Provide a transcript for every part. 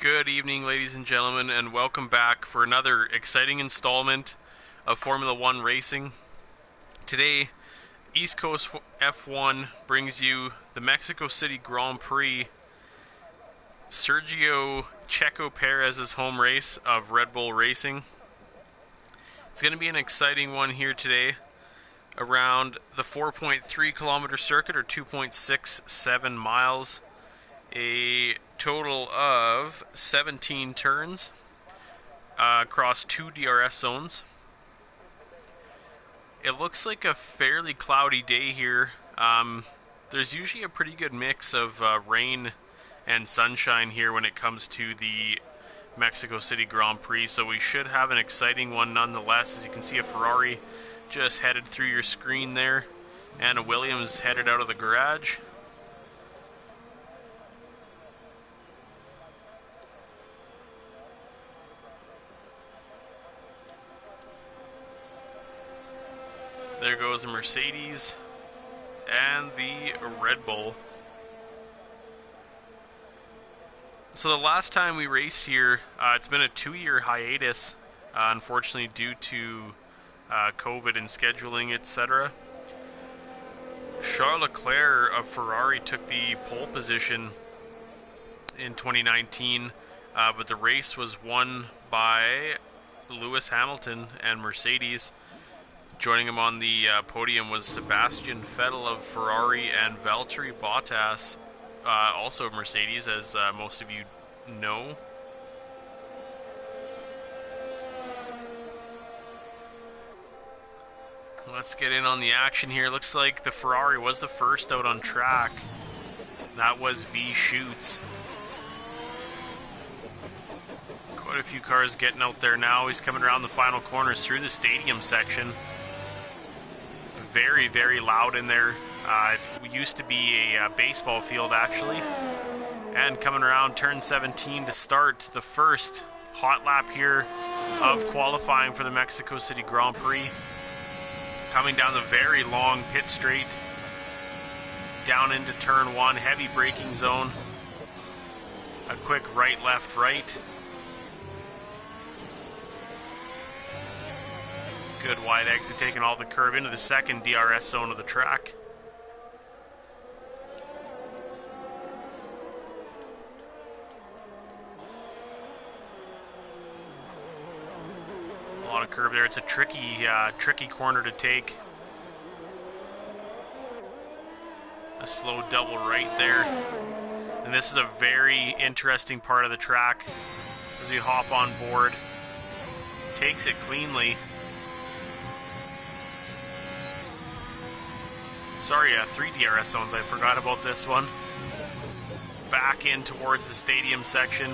Good evening, ladies and gentlemen, and welcome back for another exciting installment of Formula One racing. Today, East Coast F1 brings you the Mexico City Grand Prix, Sergio Checo Perez's home race of Red Bull Racing. It's going to be an exciting one here today, around the 4.3 kilometer circuit, or 2.67 miles. A total of 17 turns across 2 DRS zones. It looks like a fairly cloudy day here. There's usually a pretty good mix of rain and sunshine here when it comes to the Mexico City Grand Prix, so we should have an exciting one nonetheless. As you can see, a Ferrari just headed through your screen there, and a Williams headed out of the garage. There goes a Mercedes and the Red Bull. So the last time we raced here, it's been a 2-year hiatus, unfortunately due to COVID and scheduling, etc. Charles Leclerc of Ferrari took the pole position in 2019, but the race was won by Lewis Hamilton and Mercedes. Joining him on the podium was Sebastian Vettel of Ferrari and Valtteri Bottas, also of Mercedes, as most of you know. Let's get in on the action here. Looks like the Ferrari was the first out on track. That was V Schutz. Quite a few cars getting out there now. He's coming around the final corners through the stadium section. Very, very loud in there. It used to be a baseball field, actually. And coming around turn 17 to start the first hot lap here of qualifying for the Mexico City Grand Prix. Coming down the very long pit straight, down into turn 1, heavy braking zone. A quick right, left, right. Good wide exit, taking all the curve into the second DRS zone of the track. A lot of curve there. It's a tricky corner to take. A slow double right there. And this is a very interesting part of the track as we hop on board. Takes it cleanly. Sorry, 3 DRS zones, I forgot about this one. Back in towards the stadium section.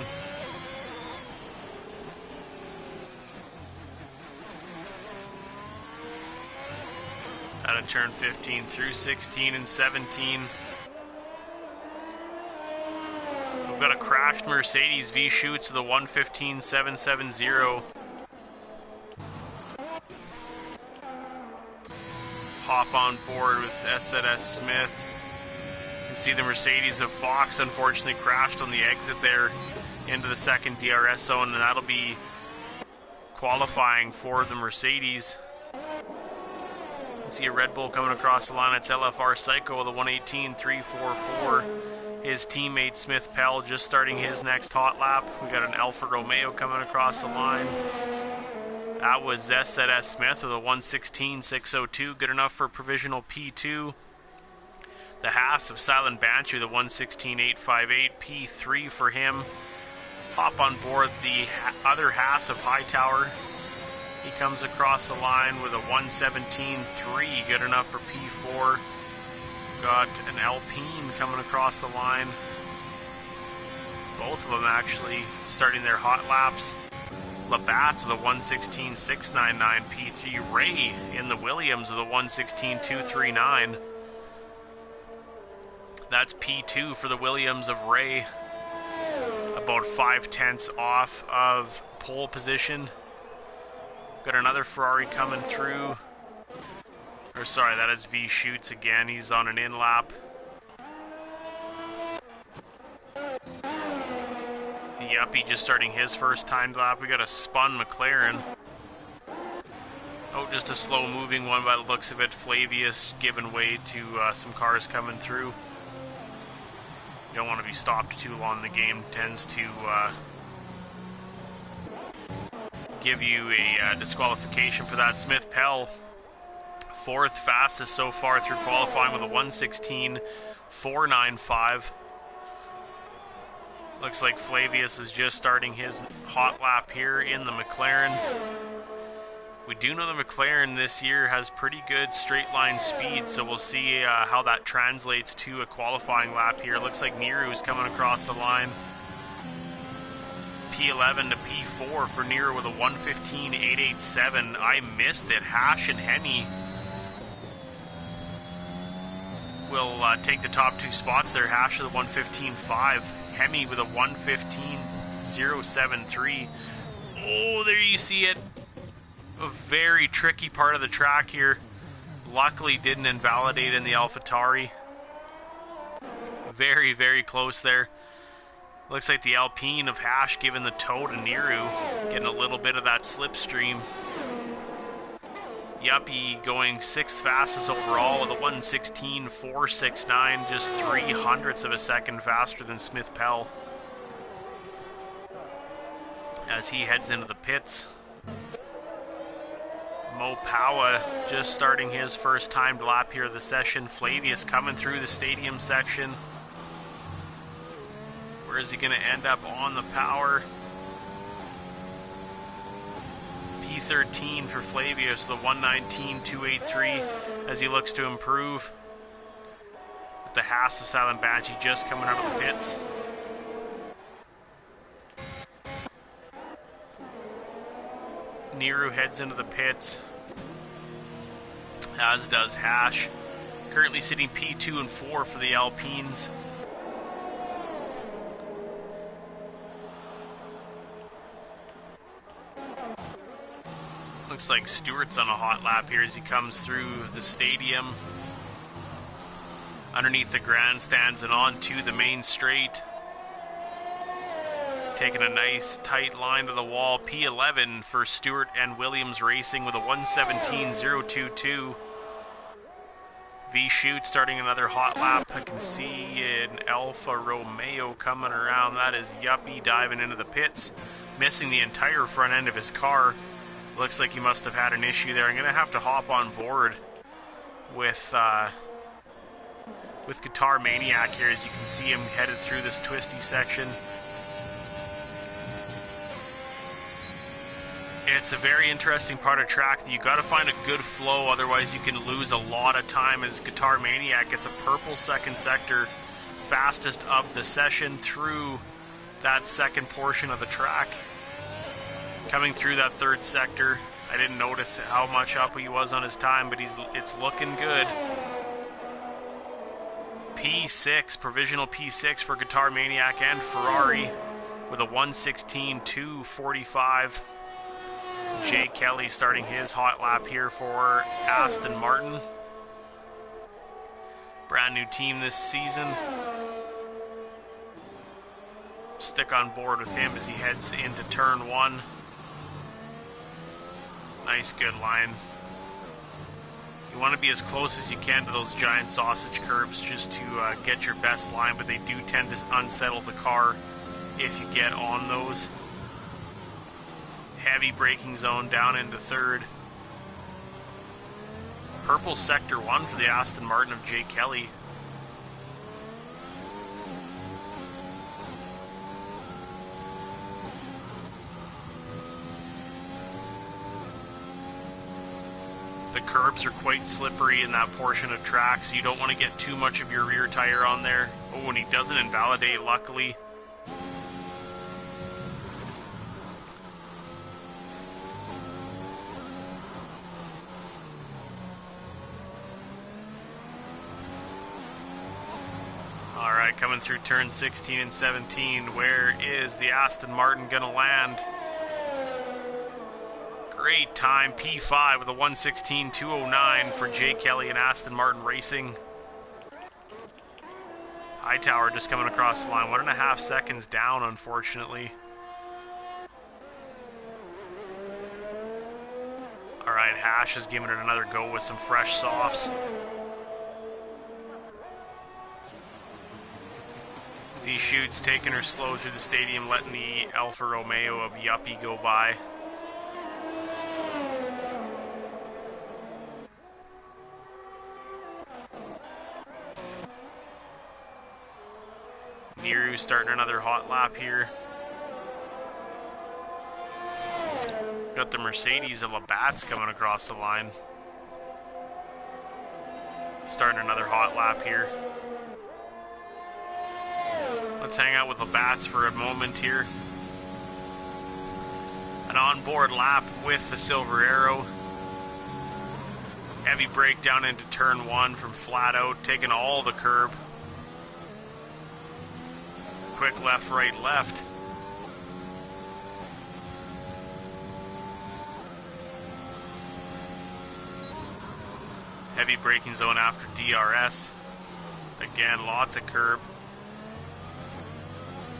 Out of turn 15 through 16 and 17. We've got a crashed Mercedes V Schutz to the 1:15.770. Hop on board with Ecf1 Smith. You can see the Mercedes of Fox unfortunately crashed on the exit there into the second DRS zone, and that'll be qualifying for the Mercedes. You can see a Red Bull coming across the line. It's LFR Psycho, the 1:18.344. His teammate Smith Pell just starting his next hot lap. We got an Alfa Romeo coming across the line. That was Ecf1 Smith with a 1:16.602, good enough for provisional P2. The Haas of Silent Banshee, the 1:16.858, P3 for him. Hop on board the other Haas of Hightower. He comes across the line with a 1:17.3, good enough for P4. Got an Alpine coming across the line. Both of them actually starting their hot laps. Labatt's of the 1:16.699, P3. Ray in the Williams of the 1:16.239. That's P2 for the Williams of Ray. About 5/10 off of pole position. Got another Ferrari coming through. Or sorry, that is V Schutz again. He's on an in lap. Yuppie just starting his first time lap. We got a spun McLaren. Oh, just a slow moving one by the looks of it. Flavius giving way to some cars coming through. You don't want to be stopped too long. The game tends to give you a disqualification for that. Smith Pell, fourth fastest so far through qualifying with a 1:16.495. Looks like Flavius is just starting his hot lap here in the McLaren. We do know the McLaren this year has pretty good straight line speed, so we'll see how that translates to a qualifying lap here. Looks like Nehru is coming across the line. P11 to P4 for Nehru with a 1:15.887. I missed it. Hash and Hemi will take the top two spots there. Hash with a 1:15.5. Hemi with a 1:15.073. Oh, there you see it. A very tricky part of the track here. Luckily didn't invalidate in the AlphaTauri. Very, very close there. Looks like the Alpine of Hash giving the tow to Nehru, getting a little bit of that slipstream. Yuppie going 6th fastest overall with a 1:16.469, just 0.03 of a second faster than Smith Pell as he heads into the pits. Mo Powa just starting his first timed lap here of the session. Flavius coming through the stadium section. Where is he going to end up on the power? P13 for Flavius, the 1:19.283 as he looks to improve. With the Haas of Silent Banshee just coming out of the pits. Nehru heads into the pits, as does Hash. Currently sitting P2 and 4 for the Alpines. Looks like Stewart's on a hot lap here as he comes through the stadium, underneath the grandstands and onto the main straight. Taking a nice tight line to the wall. P11 for Stewart and Williams Racing with a 1:17.022. V-Shoot starting another hot lap. I can see an Alfa Romeo coming around. That is Yuppie diving into the pits, missing the entire front end of his car. Looks like he must have had an issue there. I'm going to have to hop on board with Guitar Maniac here as you can see him headed through this twisty section. It's a very interesting part of track that you got to find a good flow, otherwise you can lose a lot of time as Guitar Maniac gets a purple second sector, fastest of the session through that second portion of the track. Coming through that third sector, I didn't notice how much up he was on his time, but it's looking good. P6, provisional P6 for Guitar Maniac and Ferrari with a 1:16.245. Jay Kelly starting his hot lap here for Aston Martin. Brand new team this season. Stick on board with him as he heads into turn 1. Nice, good line. You want to be as close as you can to those giant sausage curbs just to get your best line, but they do tend to unsettle the car if you get on those. Heavy braking zone down into third. Purple sector 1 for the Aston Martin of Jay Kelly. The curbs are quite slippery in that portion of track, so you don't want to get too much of your rear tire on there. Oh, and he doesn't invalidate, luckily. Alright, coming through turn 16 and 17. Where is the Aston Martin gonna land? Great time, P5 with a 1:16.209 for Jay Kelly and Aston Martin Racing. Hightower just coming across the line, 1.5 seconds down, unfortunately. Alright, Hash is giving it another go with some fresh softs. If he shoots, taking her slow through the stadium, letting the Alfa Romeo of Yuppie go by. Miru starting another hot lap here. Got the Mercedes of Labatt's coming across the line. Starting another hot lap here. Let's hang out with Labatt's for a moment here. An onboard lap with the Silver Arrow. Heavy brake down into turn 1 from flat out, taking all the curb. Quick left, right, left. Heavy braking zone after DRS. Again, lots of curb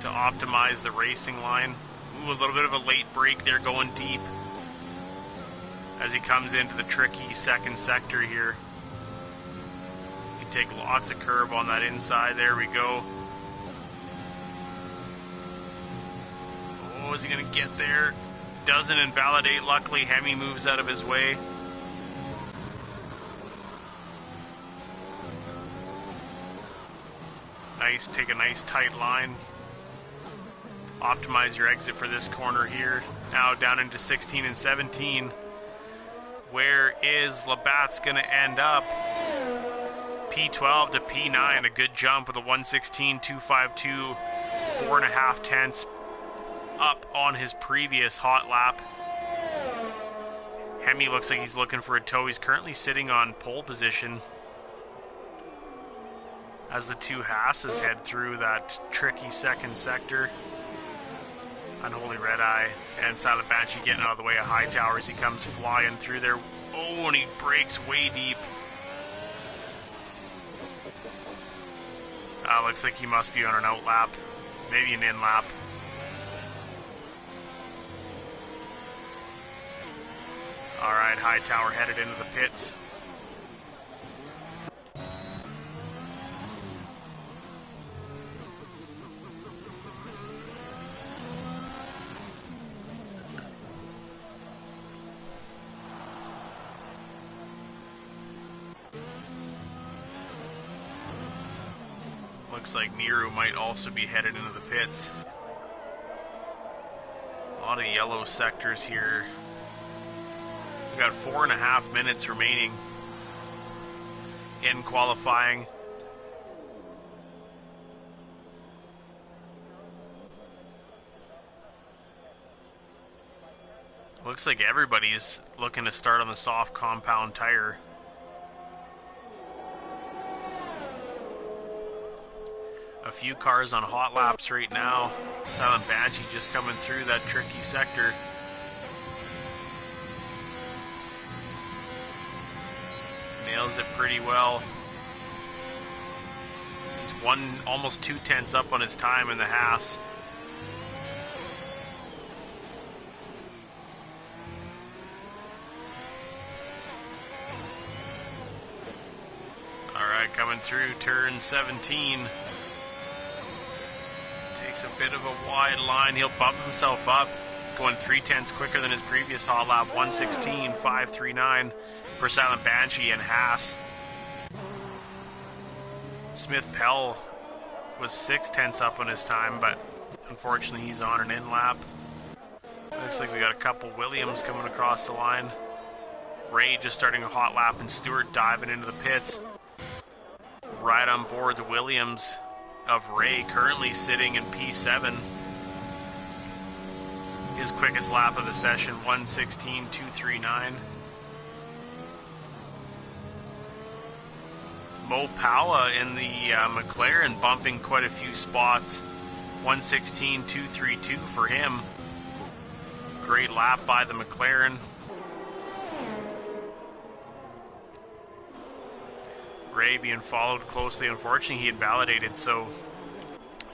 to optimize the racing line. Ooh, a little bit of a late brake there going deep as he comes into the tricky second sector here. You can take lots of curb on that inside. There we go. Oh, is he going to get there? Doesn't invalidate. Luckily, Hemi moves out of his way. Nice, take a nice tight line. Optimize your exit for this corner here. Now down into 16 and 17. Where is Labatt's going to end up? P12 to P9. A good jump with a 1:16.252. 4.5 tenths up on his previous hot lap. Hemi looks like he's looking for a tow. He's currently sitting on pole position as the two Hasses head through that tricky second sector. Unholy Red Eye and Silent Banshee getting out of the way of Hightower as he comes flying through there. Oh, and he breaks way deep. Looks like he must be on an out lap, maybe an in lap. Alright, Hightower headed into the pits. Looks like Miru might also be headed into the pits. A lot of yellow sectors here. We've got 4.5 minutes remaining in qualifying. Looks like everybody's looking to start on the soft compound tire. A few cars on hot laps right now. Silent Banshee just coming through that tricky sector. Nails it pretty well. He's almost 2 tenths up on his time in the Haas. Alright, coming through turn 17. Takes a bit of a wide line. He'll bump himself up, going 3 tenths quicker than his previous hot lap. 1:16.539 for Silent Banshee and Haas. Smith Pell was 6 tenths up on his time, but unfortunately he's on an in lap. Looks like we got a couple Williams coming across the line. Ray just starting a hot lap and Stewart diving into the pits. Right on board the Williams of Ray, currently sitting in P7. His quickest lap of the session, 1:16.239. Mo Powa in the McLaren bumping quite a few spots. 1:16.232 for him. Great lap by the McLaren. Ray being followed closely. Unfortunately, he invalidated, so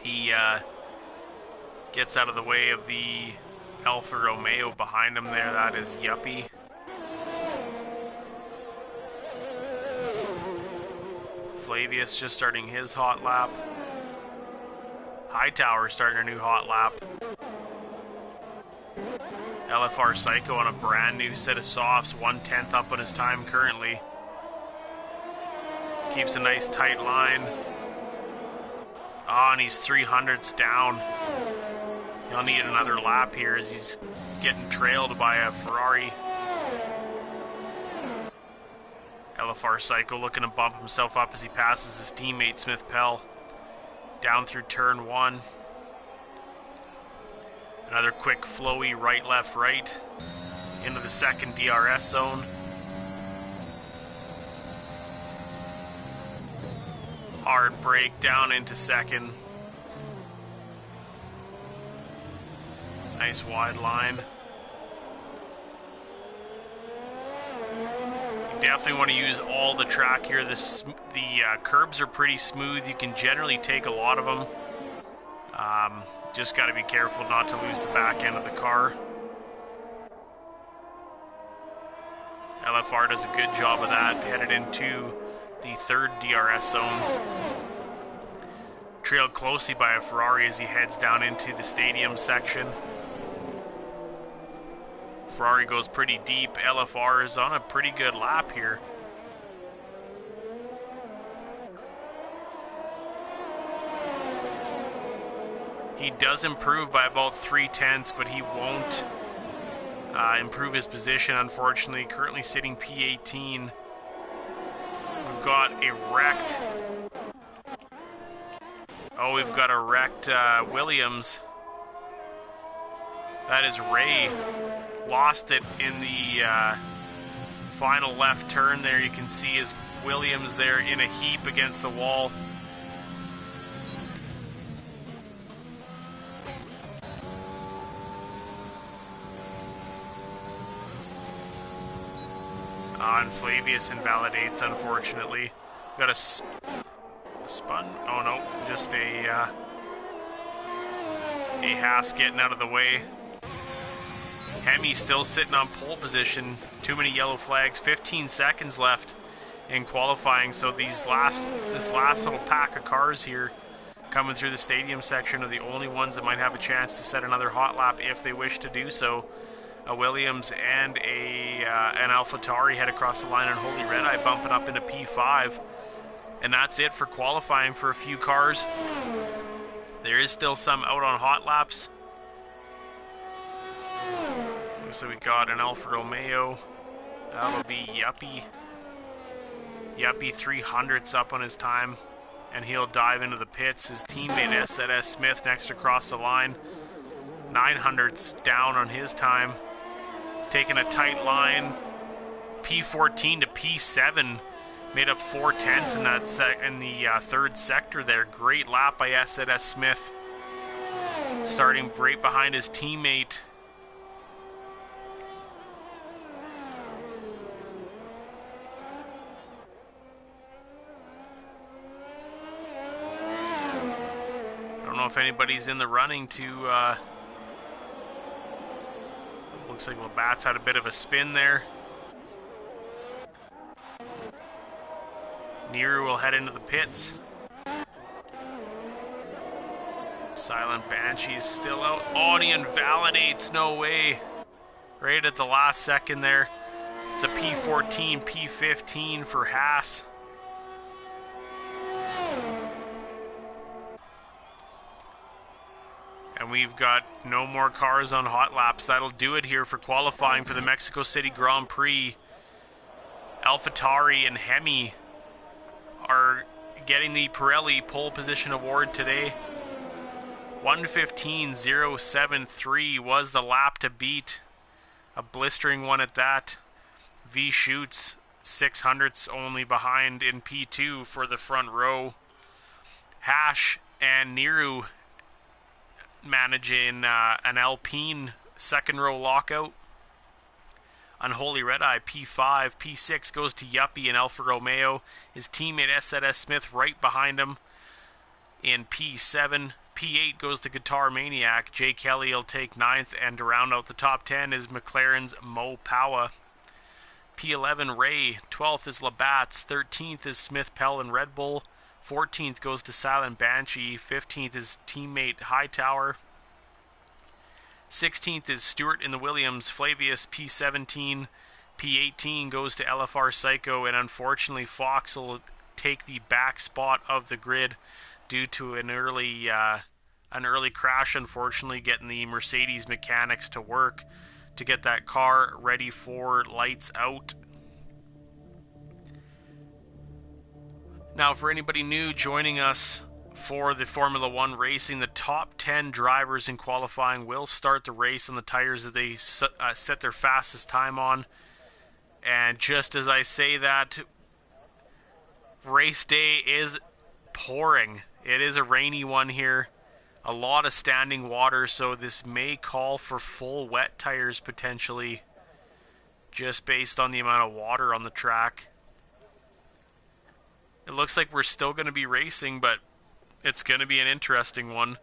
he gets out of the way of the Alfa Romeo behind him there. That is Yuppie. Flavius just starting his hot lap. Hightower starting a new hot lap. LFR Psycho on a brand new set of softs, 1/10 up on his time currently. Keeps a nice tight line. Oh, and he's 300ths down. He'll need another lap here as he's getting trailed by a Ferrari. LFR Psycho looking to bump himself up as he passes his teammate Smith Pell down through turn 1. Another quick flowy right, left, right into the second DRS zone. Hard brake down into second. Nice wide line. You definitely want to use all the track here. The curbs are pretty smooth. You can generally take a lot of them. Just got to be careful not to lose the back end of the car. LFR does a good job of that, headed into the third DRS zone. Trailed closely by a Ferrari as he heads down into the stadium section. Ferrari goes pretty deep. LFR is on a pretty good lap here. He does improve by about 3/10, but he won't improve his position, unfortunately. Currently sitting P18. We've got a wrecked... Oh, we've got a wrecked Williams. That is Ray. Lost it in the final left turn there. You can see his Williams there in a heap against the wall. And Flavius invalidates, unfortunately. Got a spun? Oh no, just a Haas getting out of the way. Hemi's still sitting on pole position. Too many yellow flags. 15 seconds left in qualifying, so this last little pack of cars here coming through the stadium section are the only ones that might have a chance to set another hot lap if they wish to do so. A Williams and an AlphaTauri head across the line on Holy Red Eye, bumping up into P5. And that's it for qualifying for a few cars. There is still some out on hot laps. So we got an Alfa Romeo. That'll be Yuppie. Yuppie 300ths up on his time. And he'll dive into the pits. His teammate SZS Smith next across the line. 900ths down on his time. Taking a tight line. P14 to P7. Made up 4/10 in that in the third sector there. Great lap by SZS Smith. Starting right behind his teammate. I don't know if anybody's in the running to... Looks like Labatt's had a bit of a spin there. Niru will head into the pits. Silent Banshee's still out. Oh, and he invalidates. No way. Right at the last second there. It's a P14, P15 for Haas. And we've got no more cars on hot laps. That'll do it here for qualifying for the Mexico City Grand Prix. AlphaTauri and Hemi are getting the Pirelli pole position award today. 1:15.073 was the lap to beat. A blistering one at that. V Shoots 600ths only behind in P2 for the front row. Hash and Niru managing an Alpine second row lockout. Unholy Red Eye P5. P6 goes to Yuppie and Alfa Romeo. His teammate SZS Smith right behind him in P7. P8 goes to Guitar Maniac. Jay Kelly will take 9th, and to round out the top 10 is McLaren's Mo Powa. P11 Ray, 12th is Labatt's, 13th is Smith Pell and Red Bull, 14th goes to Silent Banshee, 15th is teammate Hightower, 16th is Stewart in the Williams, Flavius P17, P18 goes to LFR Psycho, and unfortunately Fox will take the back spot of the grid due to an early crash, unfortunately, getting the Mercedes mechanics to work to get that car ready for lights out. Now, for anybody new joining us for the Formula 1 racing, the top 10 drivers in qualifying will start the race on the tires that they set their fastest time on. And just as I say that, race day is pouring. It is a rainy one here. A lot of standing water, so this may call for full wet tires potentially, just based on the amount of water on the track. It looks like we're still going to be racing, but it's going to be an interesting one.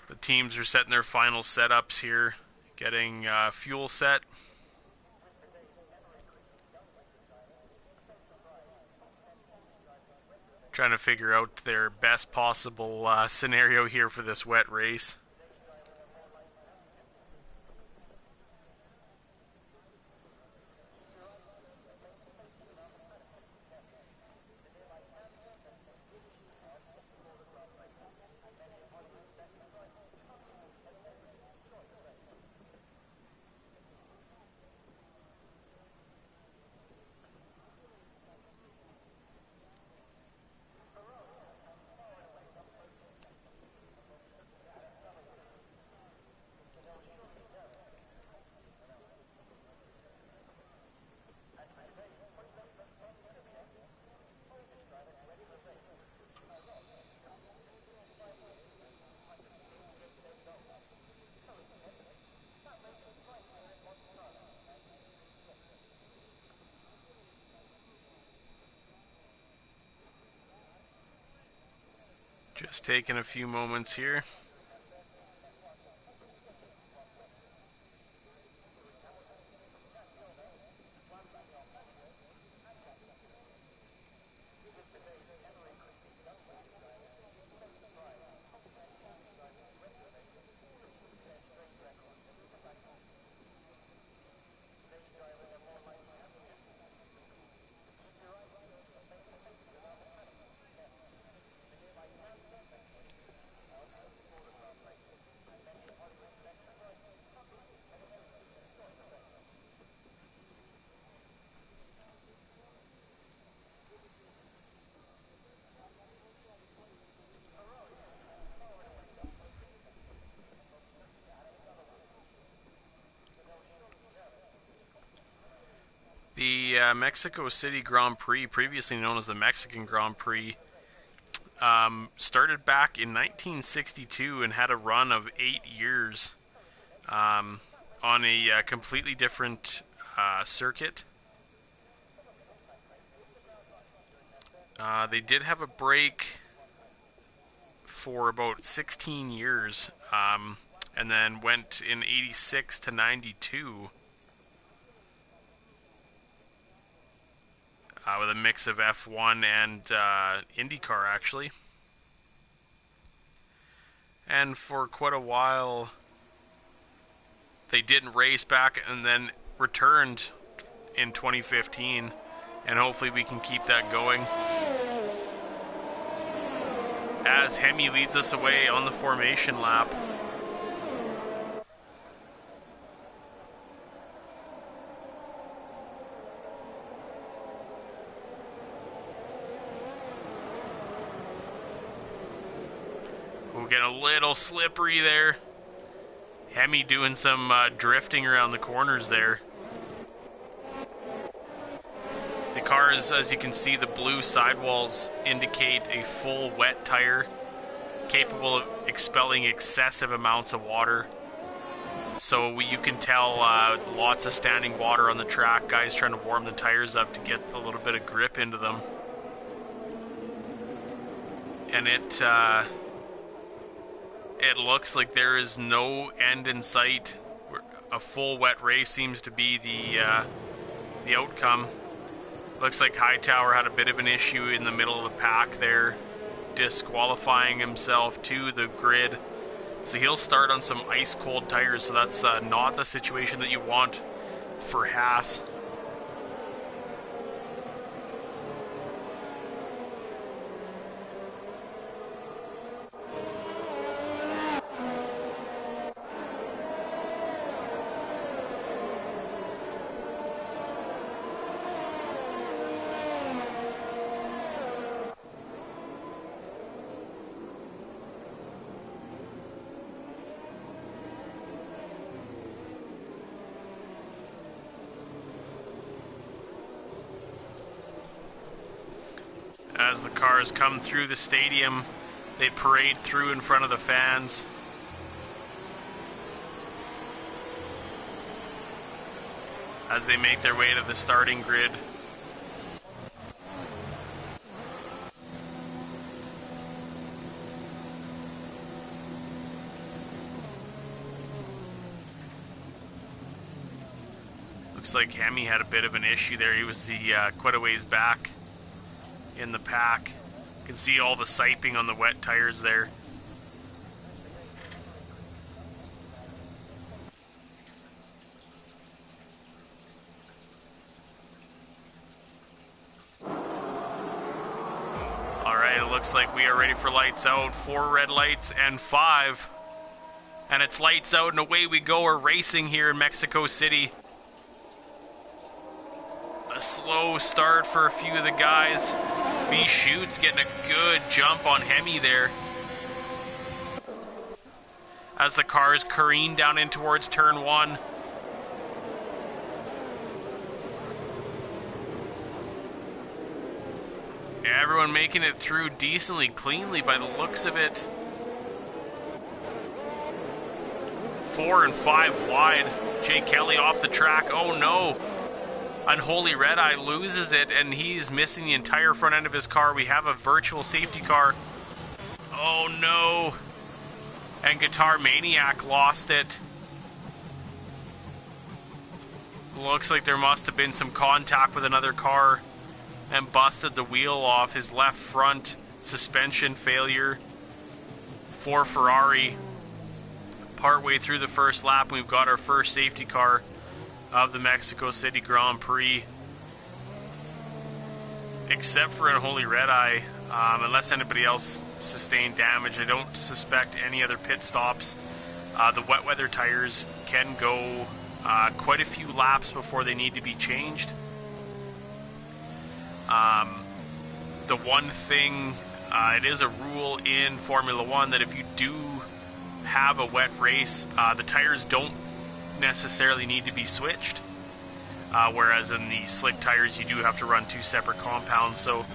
The teams are setting their final setups here, getting fuel set. Trying to figure out their best possible scenario here for this wet race. Just taking a few moments here. The Mexico City Grand Prix, previously known as the Mexican Grand Prix, started back in 1962 and had a run of 8 years on a completely different circuit. They did have a break for about 16 years, and then went in 86 to 92. With a mix of F1 and IndyCar, actually. And for quite a while, they didn't race back and then returned in 2015. And hopefully we can keep that going. As Hemi leads us away on the formation lap. We'll get a little slippery there. Hemi doing some drifting around the corners there. The cars, as you can see, the blue sidewalls indicate a full wet tire, capable of expelling excessive amounts of water. So you can tell lots of standing water on the track, guys trying to warm the tires up to get a little bit of grip into them. And it looks like there is no end in sight. A full wet race seems to be the outcome. Looks like Hightower had a bit of an issue in the middle of the pack there, disqualifying himself to the grid. So he'll start on some ice-cold tires, so that's not the situation that you want for Haas. As the cars come through the stadium, they parade through in front of the fans. As they make their way to the starting grid. Looks like Hemi had a bit of an issue there. He was quite a ways back in the pack. You can see all the siping on the wet tires there. Alright, it looks like we are ready for lights out. 4 red lights and 5. And it's lights out and away we go. We're racing here in Mexico City. A slow start for a few of the guys. B Shoots getting a good jump on Hemi there. As the cars careen down in towards turn 1. Everyone making it through decently cleanly by the looks of it. 4 and 5 wide. Jay Kelly off the track. Oh no. Unholy Red Eye loses it, and he's missing the entire front end of his car. We have a virtual safety car. Oh no. And Guitar Maniac lost it. Looks like there must have been some contact with another car and busted the wheel off his left front. Suspension failure for Ferrari. Partway through the first lap, we've got our first safety car of the Mexico City Grand Prix. Except for Unholy Red Eye, unless anybody else sustained damage, I don't suspect any other pit stops. The wet weather tires can go quite a few laps before they need to be changed. The one thing, it is a rule in Formula 1 that if you do have a wet race, the tires don't necessarily need to be switched, whereas in the slick tires you do have to run 2 separate compounds. So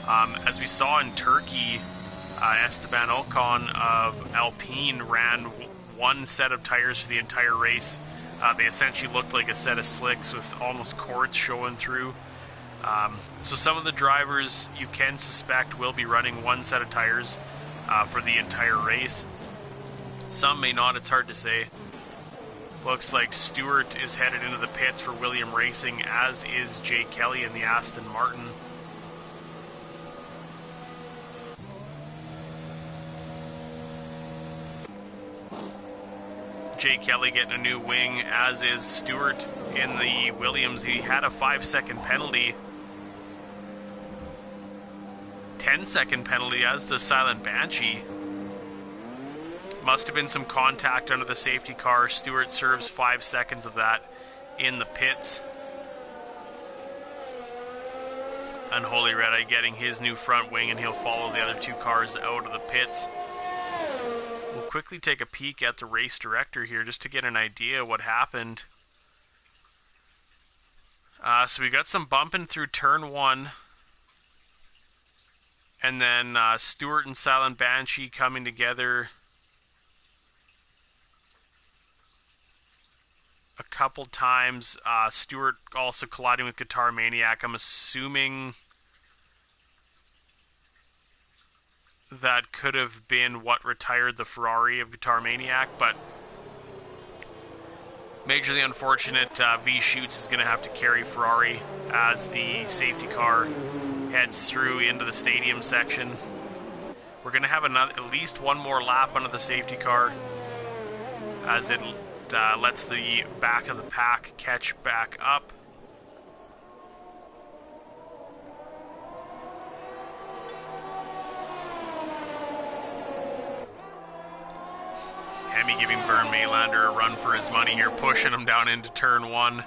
as we saw in Turkey, Esteban Ocon of Alpine ran 1 set of tires for the entire race. They essentially looked like a set of slicks with almost cords showing through. So some of the drivers you can suspect will be running 1 set of tires for the entire race. Some may not, it's hard to say. Looks like Stewart is headed into the pits for William Racing, as is Jay Kelly in the Aston Martin. Jay Kelly getting a new wing, as is Stewart in the Williams. He had a 5-second penalty. 10-second penalty, as the Silent Banshee. Must have been some contact under the safety car. Stewart serves 5 seconds of that in the pits. Unholy Red Eye getting his new front wing, and he'll follow the other 2 cars out of the pits. We'll quickly take a peek at the race director here just to get an idea what happened. So we got some bumping through turn 1. And then Stewart and Silent Banshee coming together a couple times. Stewart also colliding with Guitar Maniac. I'm assuming that could have been what retired the Ferrari of Guitar Maniac, but majorly unfortunate. V Shoots is going to have to carry Ferrari as the safety car heads through into the stadium section. We're going to have at least one more lap under the safety car as it lets the back of the pack catch back up. Hemi giving Bernd Maylander a run for his money here, pushing him down into turn 1.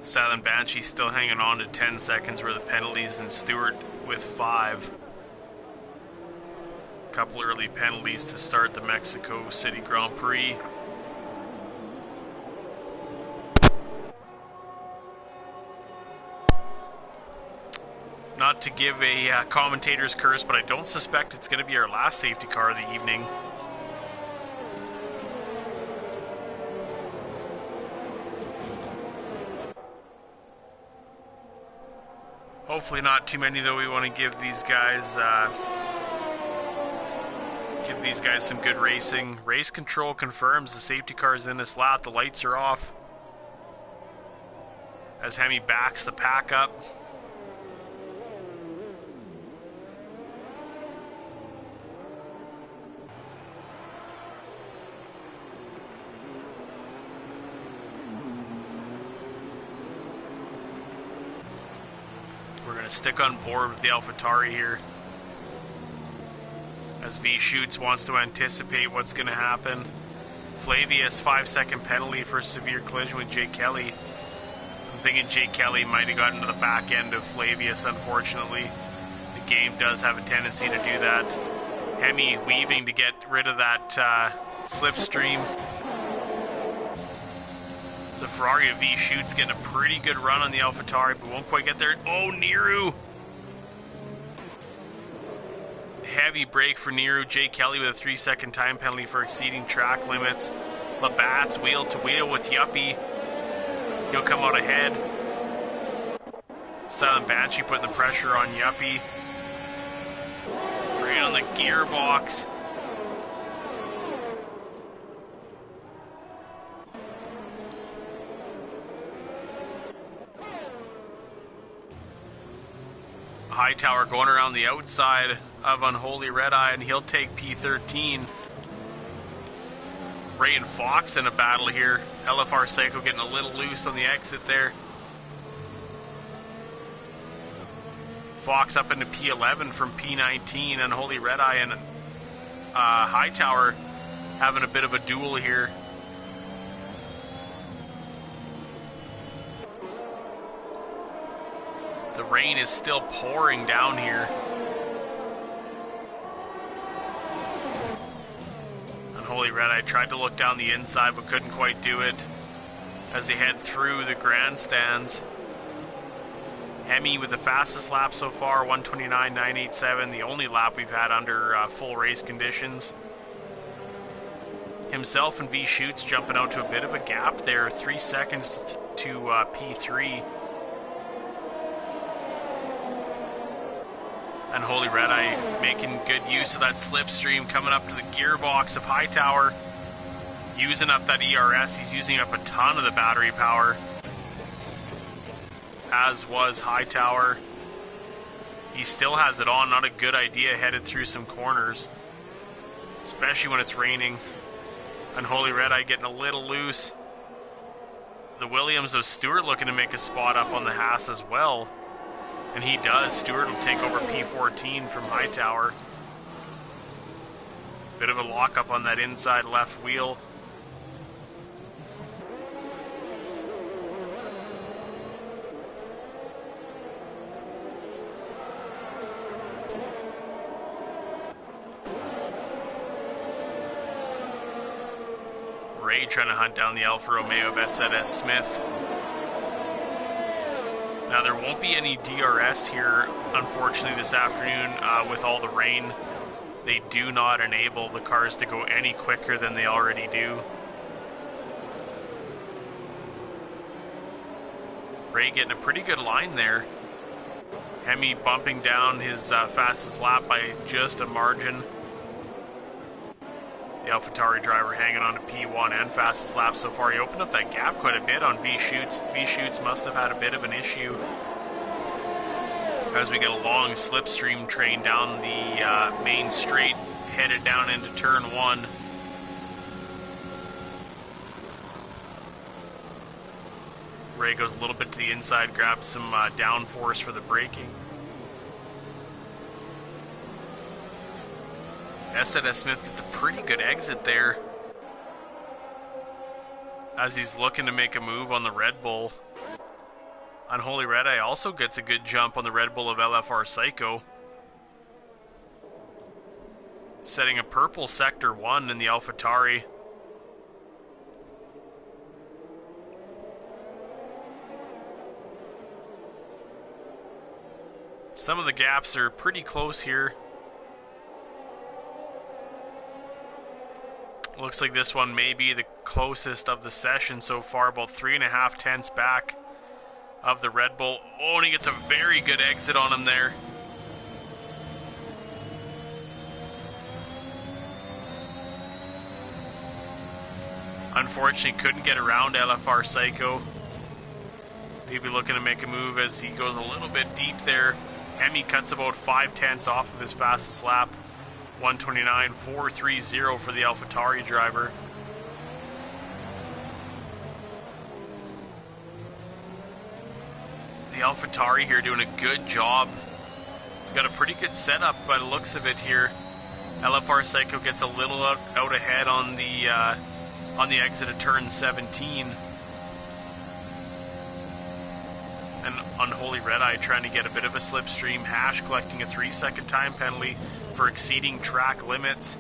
Silent Banshee still hanging on to 10 seconds worth of penalties, and Stewart with 5. Couple early penalties to start the Mexico City Grand Prix. Not to give a commentator's curse, but I don't suspect it's going to be our last safety car of the evening. Hopefully not too many, though. We want to give these guys some good racing. Race control confirms the safety car is in this lap. The lights are off as Hemi backs the pack up. We're going to stick on board with the AlphaTauri here, as V Shoots wants to anticipate what's going to happen. Flavius, 5-second penalty for a severe collision with Jake Kelly. I'm thinking Jake Kelly might have gotten to the back end of Flavius, unfortunately. The game does have a tendency to do that. Hemi weaving to get rid of that slipstream. So Ferrari of V Shoots getting a pretty good run on the AlphaTauri, but won't quite get there. Oh, Niru! Heavy break for Niru. Jay Kelly with a 3-second time penalty for exceeding track limits. Labatt's wheel to wheel with Yuppie. He'll come out ahead. Silent Banshee putting the pressure on Yuppie. Right on the gearbox. Hightower going around the outside of Unholy Red Eye, and he'll take P13. Ray and Fox in a battle here. LFR Psycho getting a little loose on the exit there. Fox up into P11 from P19. Unholy Red Eye and Hightower having a bit of a duel here. The rain is still pouring down here. Unholy Red Eye tried to look down the inside but couldn't quite do it as they head through the grandstands. Hemi with the fastest lap so far, 129.987, the only lap we've had under full race conditions. Himself and V Shoots jumping out to a bit of a gap there, 3 seconds to P3. Unholy Red Eye making good use of that slipstream, coming up to the gearbox of Hightower, using up that ERS. He's using up a ton of the battery power, as was Hightower. He still has it on. Not a good idea headed through some corners, especially when it's raining. Unholy Red Eye getting a little loose. The Williams of Stewart looking to make a spot up on the Haas as well. And he does. Stewart will take over P14 from Hightower. Bit of a lockup on that inside left wheel. Ray trying to hunt down the Alfa Romeo of SZS Smith. Now there won't be any DRS here, unfortunately, this afternoon with all the rain. They do not enable the cars to go any quicker than they already do. Ray getting a pretty good line there. Hemi bumping down his fastest lap by just a margin. The AlphaTauri driver hanging on to P1 and fastest lap so far. He opened up that gap quite a bit on V-Shoots. V-Shoots must have had a bit of an issue as we get a long slipstream train down the main straight, headed down into turn 1. Ray goes a little bit to the inside, grabs some downforce for the braking. SZS Smith gets a pretty good exit there as he's looking to make a move on the Red Bull. Unholy Red Eye also gets a good jump on the Red Bull of LFR Psycho, setting a purple Sector 1 in the AlphaTauri. Some of the gaps are pretty close here. Looks like this one may be the closest of the session so far, about 3.5 tenths back of the Red Bull. Oh, and he gets a very good exit on him there. Unfortunately, couldn't get around LFR Psycho. Maybe looking to make a move as he goes a little bit deep there. Hemi cuts about 5 tenths off of his fastest lap. 129.430 for the AlphaTauri driver. The AlphaTauri here doing a good job. He's got a pretty good setup by the looks of it here. LFR Psycho gets a little out ahead on the exit of turn 17. And Unholy Red Eye trying to get a bit of a slipstream. Hash collecting a 3-second time penalty for exceeding track limits.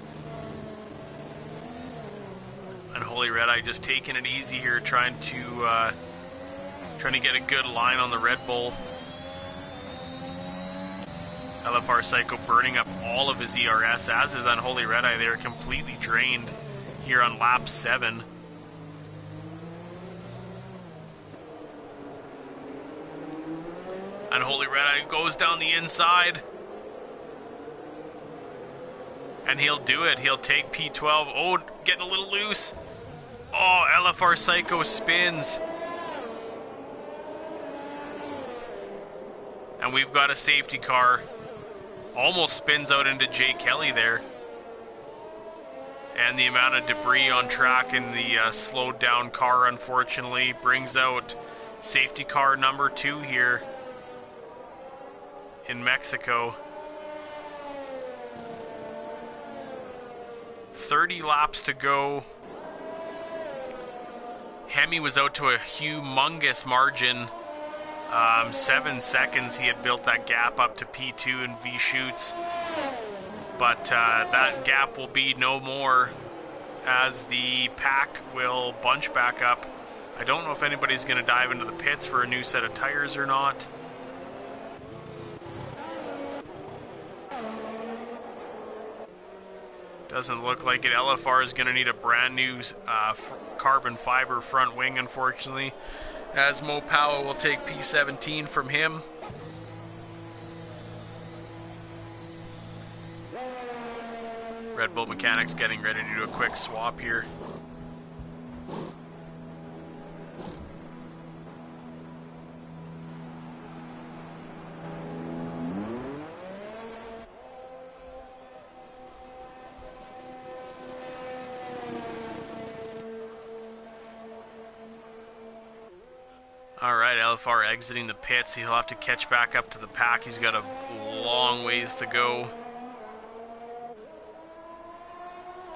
Unholy Red Eye just taking it easy here, trying to get a good line on the Red Bull. LFR Psycho burning up all of his ERS, as is Unholy Red Eye. They are completely drained here on lap 7. Unholy Red Eye goes down the inside. And he'll do it. He'll take P12. Oh, getting a little loose. Oh, LFR Psycho spins. And we've got a safety car. Almost spins out into Jay Kelly there. And the amount of debris on track in the slowed down car, unfortunately, brings out safety car number 2 here in Mexico. 30 laps to go. Hemi was out to a humongous margin. 7 seconds he had built that gap up to P2 and V-Shoots. But that gap will be no more as the pack will bunch back up. I don't know if anybody's going to dive into the pits for a new set of tires or not. Doesn't look like it. LFR is going to need a brand new carbon fiber front wing, unfortunately, as Mo Powell will take P17 from him. Red Bull Mechanics getting ready to do a quick swap here. Alright, LFR exiting the pits. He'll have to catch back up to the pack. He's got a long ways to go.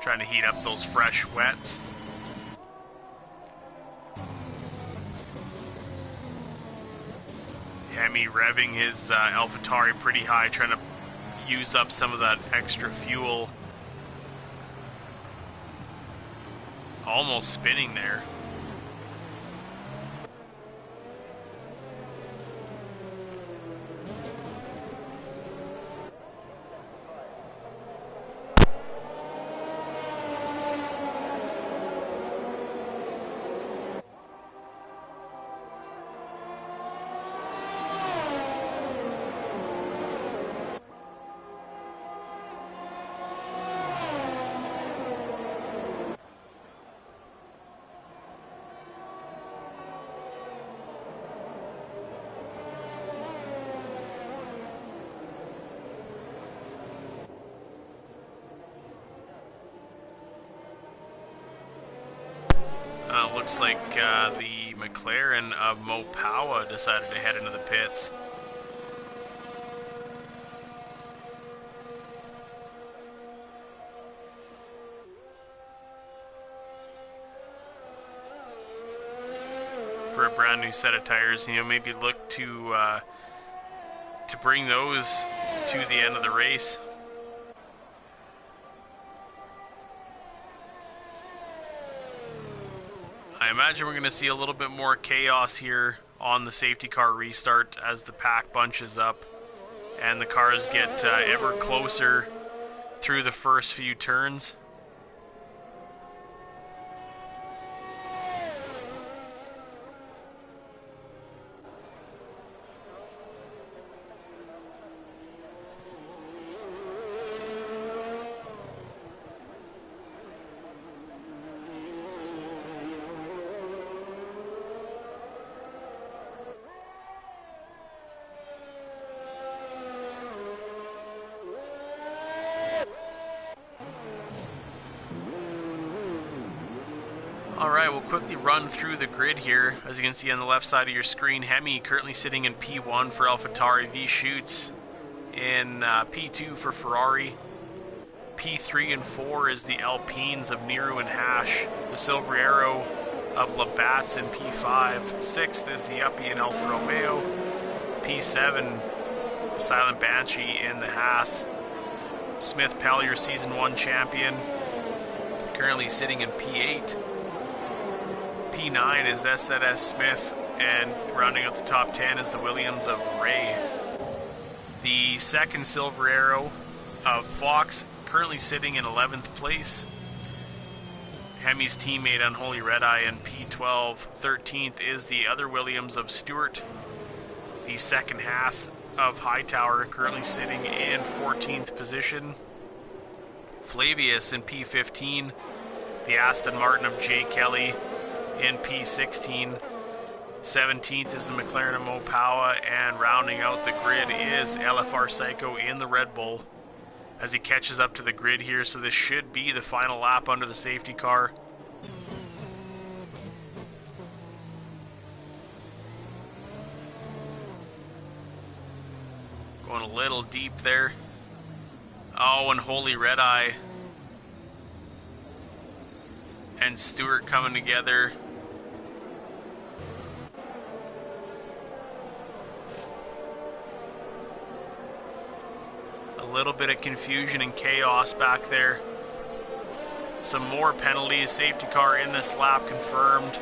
Trying to heat up those fresh wets. Hemi revving his AlphaTauri pretty high, trying to use up some of that extra fuel. Almost spinning there. Looks like the McLaren of Mo Powa decided to head into the pits. For a brand new set of tires, maybe look to bring those to the end of the race. I imagine we're going to see a little bit more chaos here on the safety car restart as the pack bunches up and the cars get ever closer through the first few turns. Alright, we'll quickly run through the grid here. As you can see on the left side of your screen, Hemi currently sitting in P1 for AlphaTauri, V Schutz in P2 for Ferrari. P3 and 4 is the Alpines of Niru and Hash. The Silver Arrow of Labatt's in P5. 6th is the Uppy in Alfa Romeo. P7, Silent Banshee in the Haas. Smith Pell, your Season 1 champion, currently sitting in P8. P9 is SZS Smith, and rounding out the top 10 is the Williams of Ray. The second Silver Arrow of Fox, currently sitting in 11th place. Hemi's teammate Unholy Red Eye in P12. 13th is the other Williams of Stewart. The second Haas of Hightower, currently sitting in 14th position. Flavius in P15. The Aston Martin of Jay Kelly in P16. 17th is the McLaren of Mo Powa, and rounding out the grid is LFR Psycho in the Red Bull as he catches up to the grid here. So this should be the final lap under the safety car. Going a little deep there. Oh, and Holy Red Eye and Stewart coming together. A little bit of confusion and chaos back there. Some more penalties. Safety car in this lap confirmed.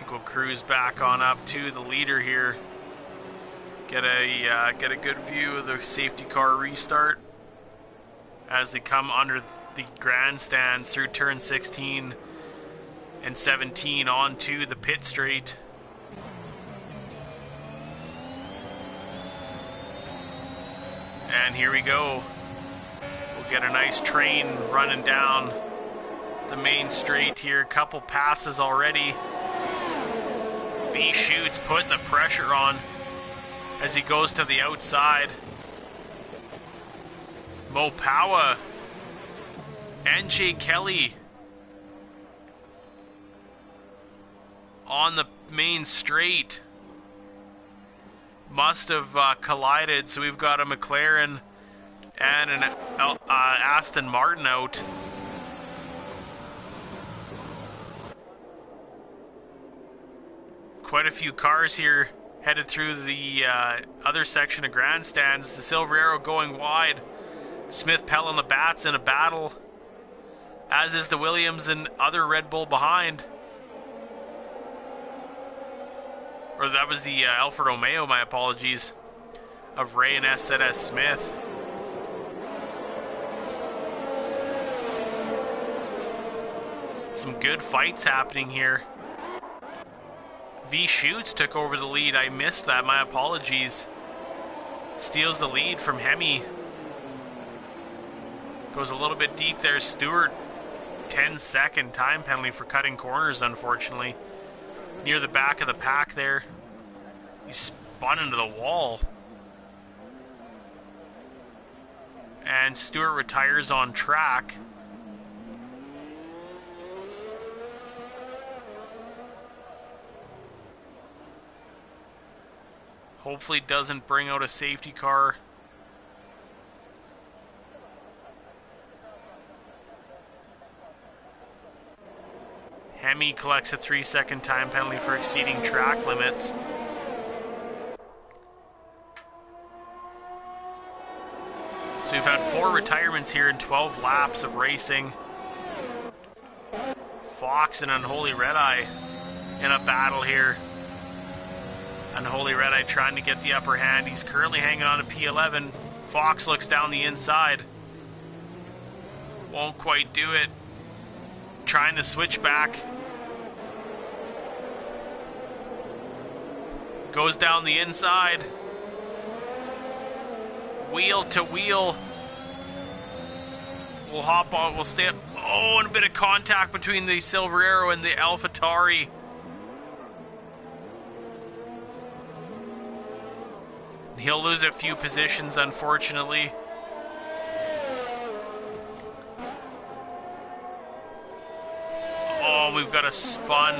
We'll cruise back on up to the leader here. Get a good view of the safety car restart as they come under the grandstands through turn 16 and 17 onto the pit straight. And here we go. We'll get a nice train running down the main straight here. Couple passes already. V Schutz putting the pressure on. as he goes to the outside. Mopawa and Jay Kelly on the main straight must have collided, so we've got a McLaren and an Aston Martin out. Quite a few cars here headed through the other section of grandstands. The Silver Arrow going wide. Smith Pell and the Bats in a battle, as is the Williams and other Red Bull behind. Or that was the Alfa Romeo, my apologies, of Ray and SZS Smith. Some good fights happening here. V Shoots took over the lead. I missed that, my apologies. Steals the lead from Hemi. Goes a little bit deep there. Stewart, 10-second time penalty for cutting corners, unfortunately. Near the back of the pack there. He spun into the wall. And Stewart retires on track. Hopefully doesn't bring out a safety car. Hemi collects a 3-second time penalty for exceeding track limits. So we've had 4 retirements here in 12 laps of racing. Fox and Unholy Red Eye in a battle here. Unholy Red Eye trying to get the upper hand. He's currently hanging on to P11. Fox looks down the inside. Won't quite do it. Trying to switch back. Goes down the inside. Wheel to wheel. We'll hop on. We'll stay up. Oh, and a bit of contact between the Silver Arrow and the AlphaTauri. He'll lose a few positions, unfortunately. Oh, we've got a spun.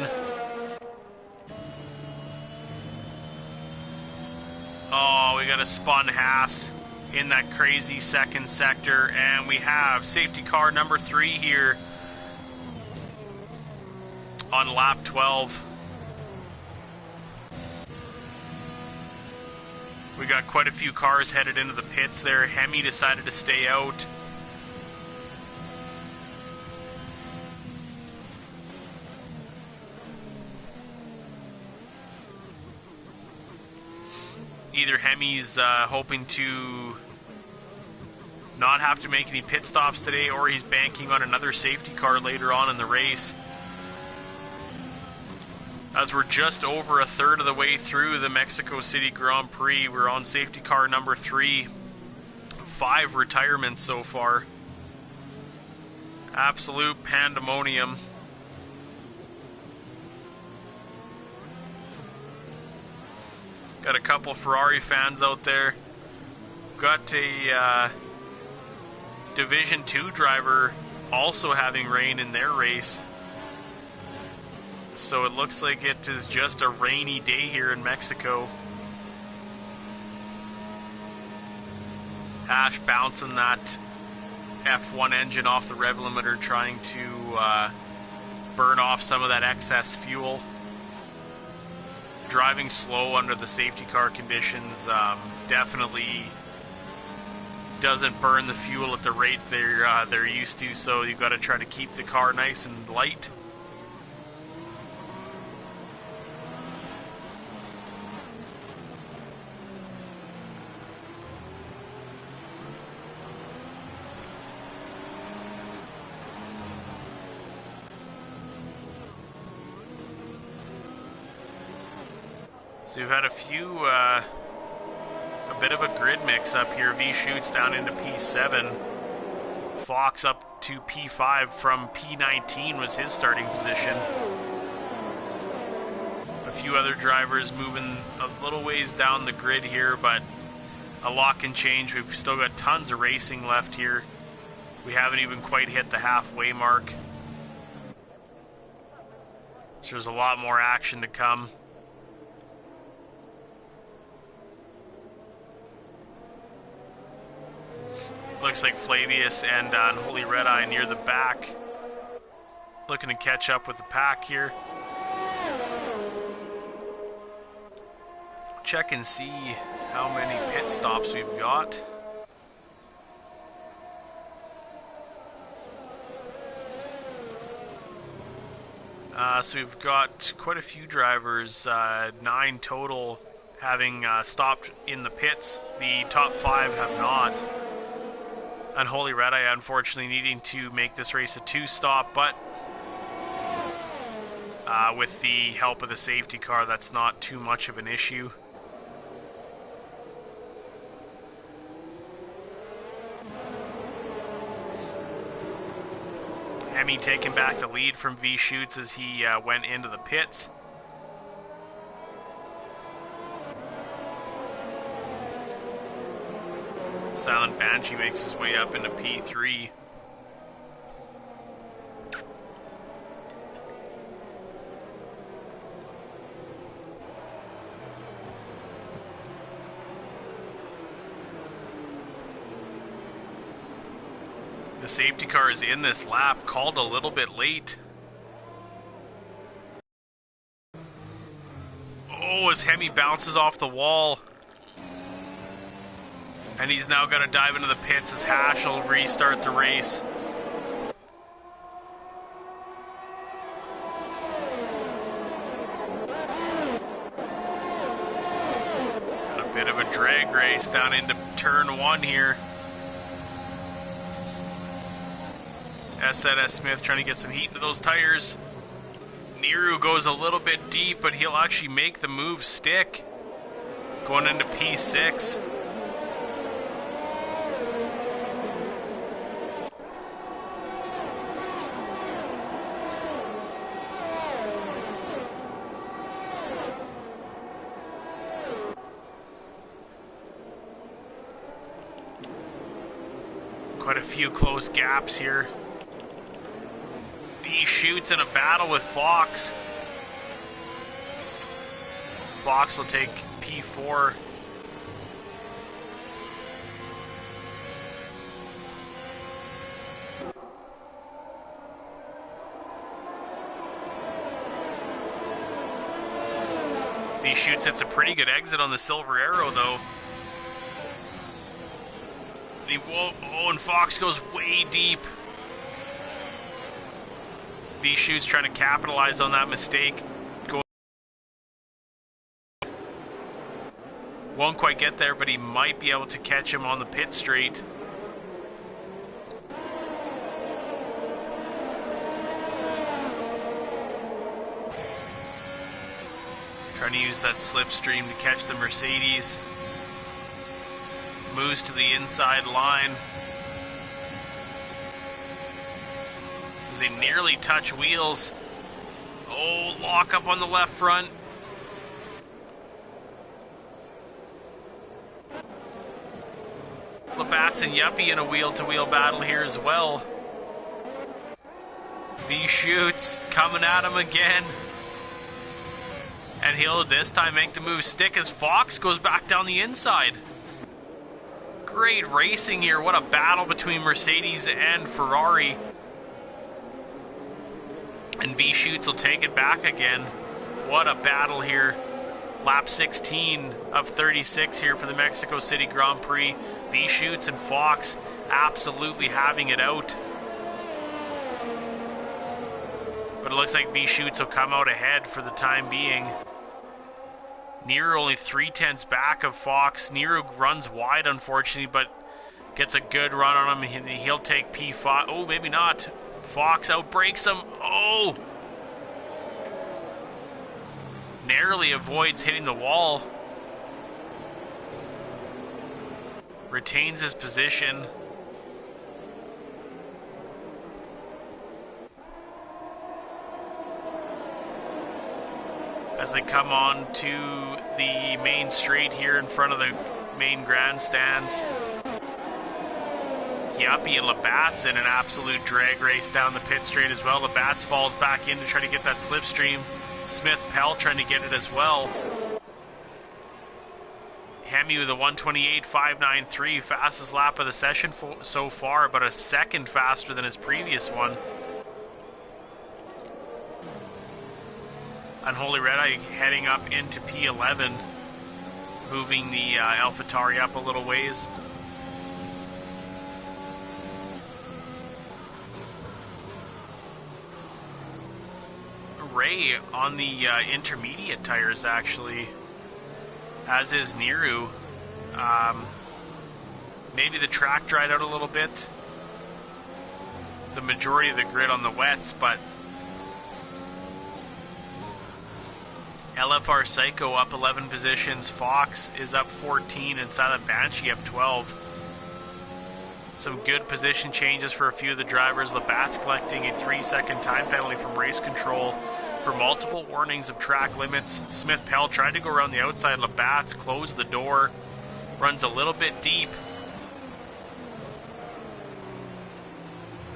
Oh, we got a spun Haas in that crazy second sector. And we have safety car number 3 here on lap 12. We got quite a few cars headed into the pits there. Hemi decided to stay out. Either Hemi's hoping to not have to make any pit stops today, or he's banking on another safety car later on in the race. As we're just over a third of the way through the Mexico City Grand Prix, we're on safety car number 3. 5 retirements so far. Absolute pandemonium. Got a couple Ferrari fans out there. Got a Division 2 driver also having rain in their race. So it looks like it is just a rainy day here in Mexico. Ash bouncing that F1 engine off the rev limiter, trying to burn off some of that excess fuel. Driving slow under the safety car conditions definitely doesn't burn the fuel at the rate they're used to, so you've got to try to keep the car nice and light. So we've had a bit of a grid mix up here. V Shoots down into P7. Fox up to P5 from P19 was his starting position. A few other drivers moving a little ways down the grid here, but a lot can change. We've still got tons of racing left here. We haven't even quite hit the halfway mark. So there's a lot more action to come. Looks like Flavius and Unholy Red Eye near the back. Looking to catch up with the pack here. Check and see how many pit stops we've got. So we've got quite a few drivers, 9 total, having stopped in the pits. The top 5 have not. Unholy Red Eye, unfortunately, needing to make this race a 2-stop, but with the help of the safety car, that's not too much of an issue. Hemi taking back the lead from V-Shoots as he went into the pits. Silent Banshee makes his way up into P3. The safety car is in this lap, called a little bit late. Oh, as Hemi bounces off the wall. And he's now got to dive into the pits as Hash will restart the race. Got a bit of a drag race down into turn 1 here. SZS Smith trying to get some heat into those tires. Niru goes a little bit deep, but he'll actually make the move stick. Going into P6. Quite a few close gaps here. V shoots in a battle with Fox. Fox will take P4. V shoots hits a pretty good exit on the Silver Arrow though. And Fox goes way deep. V-Shoots trying to capitalize on that mistake. Won't quite get there, but he might be able to catch him on the pit straight. Trying to use that slipstream to catch the Mercedes. Moves to the inside line. As they nearly touch wheels. Oh, lock up on the left front. Labatt's and Yuppie in a wheel-to-wheel battle here as well. V-Shoots coming at him again. And he'll this time make the move stick as Fox goes back down the inside. Great racing here. What a battle between Mercedes and Ferrari. And V-Shoots will take it back again. What a battle here. Lap 16 of 36 here for the Mexico City Grand Prix. V-Shoots and Fox absolutely having it out. But it looks like V-Shoots will come out ahead for the time being. Nero only 3/10 back of Fox. Nero runs wide, unfortunately, but gets a good run on him. He'll take P5. Oh, maybe not. Fox outbrakes him. Oh! Narrowly avoids hitting the wall. Retains his position. as they come on to the main straight here in front of the main grandstands. Yuppie and Labatt's in an absolute drag race down the pit straight as well. Labatt's falls back in to try to get that slipstream. Smith Pell trying to get it as well. Hemi with a 128.593, fastest lap of the session so far, about a second faster than his previous one. Unholy Red Eye heading up into P11, moving the AlphaTauri up a little ways. Ray on the intermediate tires, actually, as is Niru. Maybe the track dried out a little bit. The majority of the grid on the wets, but LFR Psycho up 11 positions, Fox is up 14, and Silent Banshee up 12. Some good position changes for a few of the drivers. Labatt's collecting a 3-second time penalty from race control for multiple warnings of track limits. Smith Pell tried to go around the outside. Labatt's closed the door, runs a little bit deep.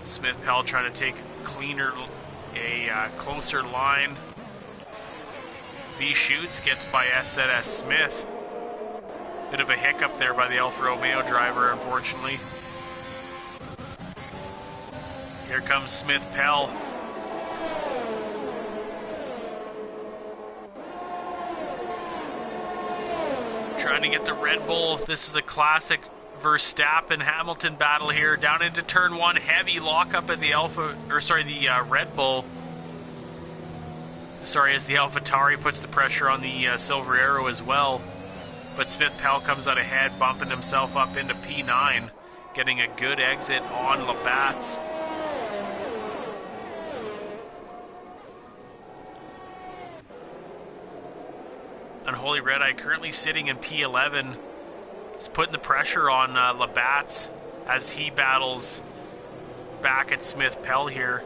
Smith Pell trying to take a closer line. V Shoots gets by SZS Smith. Bit of a hiccup there by the Alfa Romeo driver, unfortunately. Here comes Smith Pell. Trying to get the Red Bull. This is a classic Verstappen-Hamilton battle here. Down into turn 1, heavy lockup at the Red Bull. Sorry, as the AlphaTauri puts the pressure on the Silver Arrow as well. But Smith Pell comes out ahead, bumping himself up into P9, getting a good exit on Labatt's. Unholy Red Eye currently sitting in P11. He's putting the pressure on Labatt's as he battles back at Smith Pell here.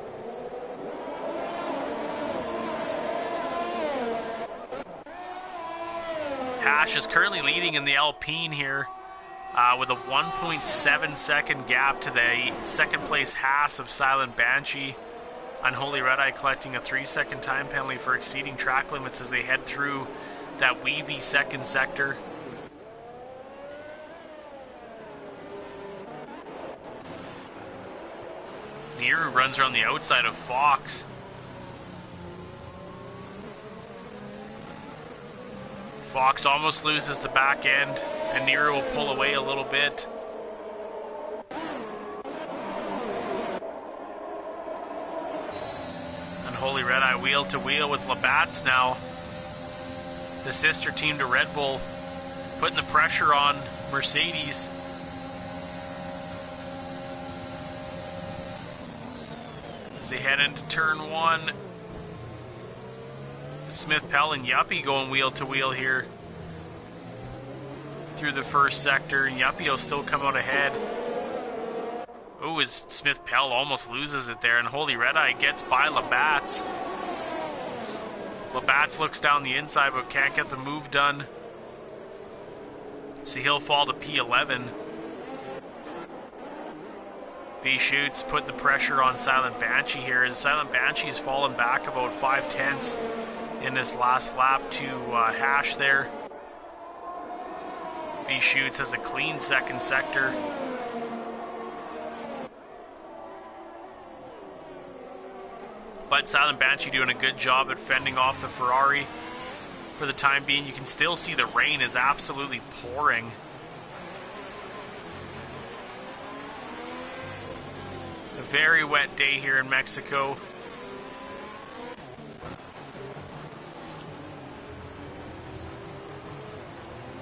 Hash is currently leading in the Alpine here with a 1.7 second gap to the second place Haas of Silent Banshee. Unholy Red Eye collecting a 3-second time penalty for exceeding track limits as they head through that weavy second sector. Niru runs around the outside of Fox. Fox almost loses the back end, and Niru will pull away a little bit. Unholy Red Eye wheel to wheel with Labatt's now. The sister team to Red Bull, putting the pressure on Mercedes. As they head into turn 1, Smith Pell and Yuppie going wheel to wheel here through the first sector, and Yuppie will still come out ahead. Oh, as Smith Pell almost loses it there, and Holy Red Eye gets by Labatt's. Labatt's looks down the inside but can't get the move done, so he'll fall to P11. V Shoots put the pressure on Silent Banshee here, as Silent Banshee's fallen back about 5/10 in this last lap to Hash there. V Shoots has a clean second sector. But Silent Banshee doing a good job at fending off the Ferrari for the time being. You can still see the rain is absolutely pouring. A very wet day here in Mexico.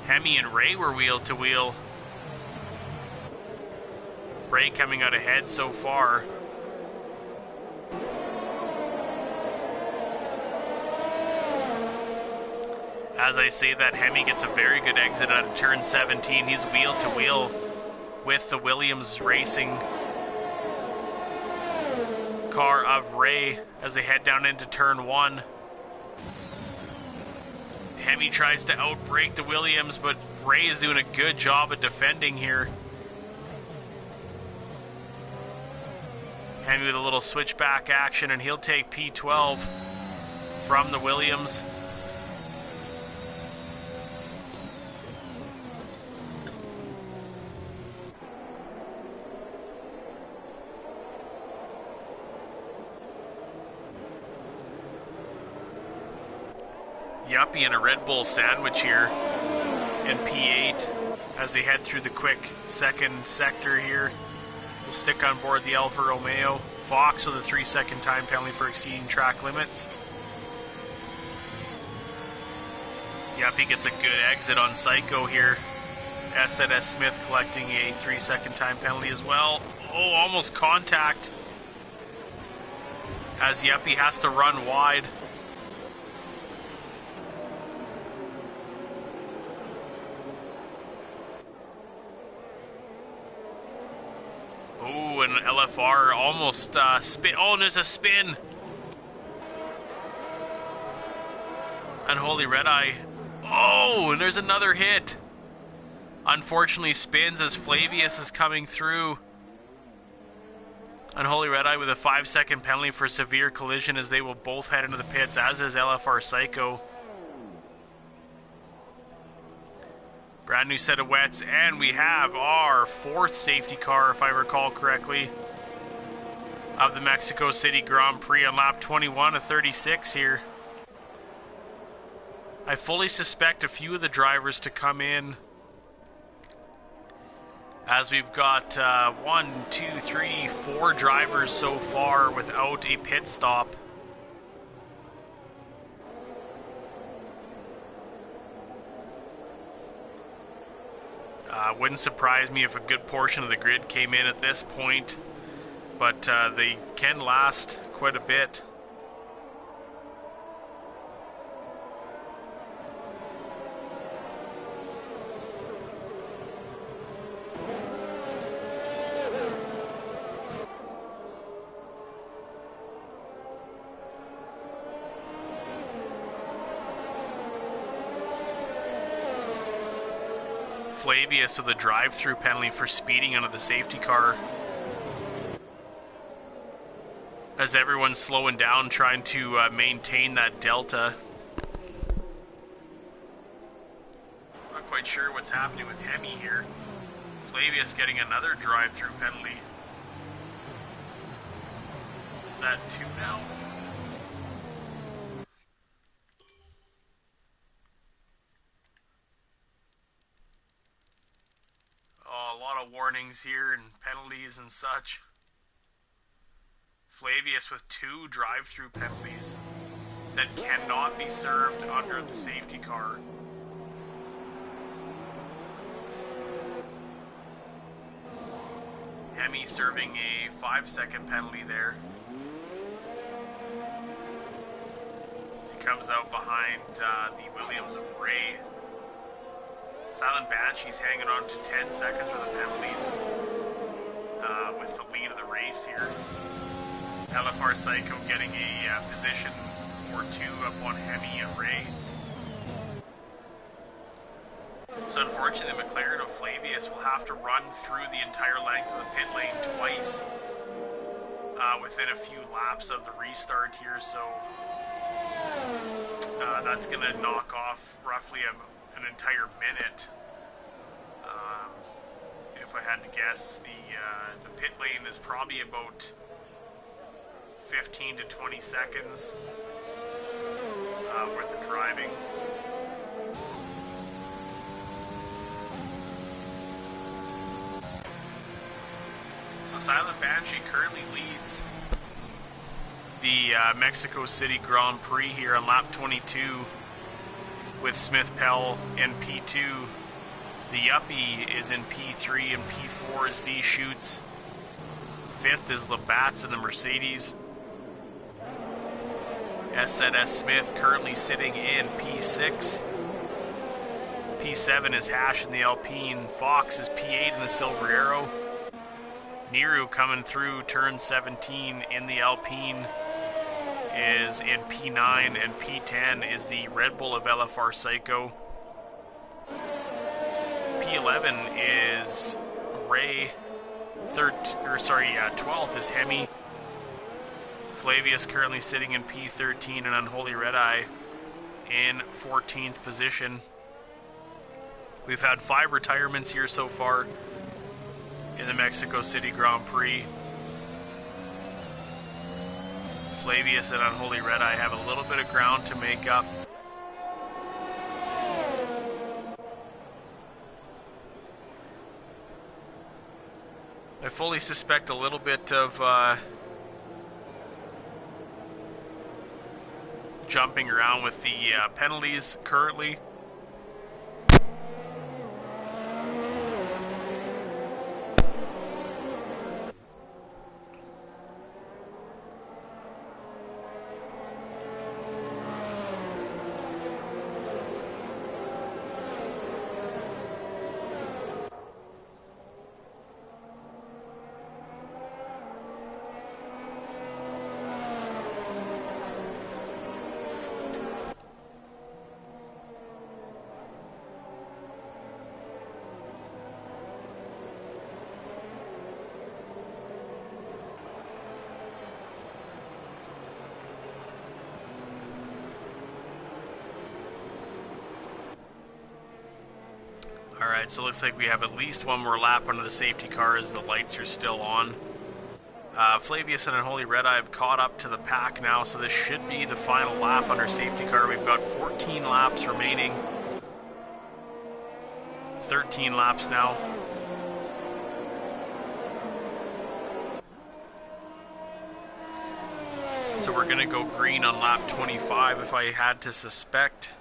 Hemi and Ray were wheel to wheel. Ray coming out ahead so far. As I say that, Hemi gets a very good exit out of turn 17. He's wheel to wheel with the Williams Racing car of Ray as they head down into turn 1. Hemi tries to outbrake the Williams, but Ray is doing a good job of defending here. Hemi with a little switchback action, and he'll take P12 from the Williams. Yuppie and a Red Bull sandwich here in P8 as they head through the quick second sector here. We'll stick on board the Alfa Romeo. Fox with a 3-second time penalty for exceeding track limits. Yuppie gets a good exit on Psycho here. S&S Smith collecting a 3-second time penalty as well. Oh, almost contact as Yuppie has to run wide. Oh, and LFR almost spin. Oh, and there's a spin. Unholy Red Eye. Oh, and there's another hit. Unfortunately, spins as Flavius is coming through. Unholy Red Eye with a 5-second penalty for severe collision as they will both head into the pits, as is LFR Psycho. Brand new set of wets, and we have our 4th safety car, if I recall correctly, of the Mexico City Grand Prix on lap 21 of 36 here. I fully suspect a few of the drivers to come in, as we've got 4 drivers so far without a pit stop. Wouldn't surprise me if a good portion of the grid came in at this point, but they can last quite a bit. Flavius with a drive-through penalty for speeding under the safety car, as everyone's slowing down trying to maintain that delta. Not quite sure what's happening with Hemi here. Flavius getting another drive-through penalty. Is that 2 now? A lot of warnings here and penalties and such. Flavius with 2 drive-through penalties that cannot be served under the safety car. Hemi serving a 5-second penalty there. As he comes out behind the Williams of Ray. Silent Banshee's hanging on to 10 seconds for the penalties with the lead of the race here. LFR Psycho getting a position or 2 up on Hemi and Ray. So unfortunately, the McLaren of Flavius will have to run through the entire length of the pit lane twice within a few laps of the restart here. So that's going to knock off roughly an entire minute. If I had to guess, the pit lane is probably about 15 to 20 seconds worth of driving. So Silent Banshee currently leads the Mexico City Grand Prix here on lap 22 with Smith Pell in P2. The Yuppie is in P3 and P4 is V Shoots. 5th is Labatt's in the Mercedes. S&S Smith currently sitting in P6. P7 is Hash in the Alpine. Fox is P8 in the Silver Arrow. Niru coming through turn 17 in the Alpine. is in P9, and P10 is the Red Bull of LFR Psycho. P11 is Ray. 12th is Hemi. Flavius currently sitting in P13, and Unholy Red Eye in 14th position. We've had 5 retirements here so far in the Mexico City Grand Prix. Flavius and Unholy Red Eye have a little bit of ground to make up. I fully suspect a little bit of jumping around with the penalties currently. Alright, so it looks like we have at least one more lap under the safety car as the lights are still on. Flavius and Unholy Red Eye have caught up to the pack now, so this should be the final lap under safety car. We've got 14 laps remaining. 13 laps now. So we're going to go green on lap 25 if I had to suspect.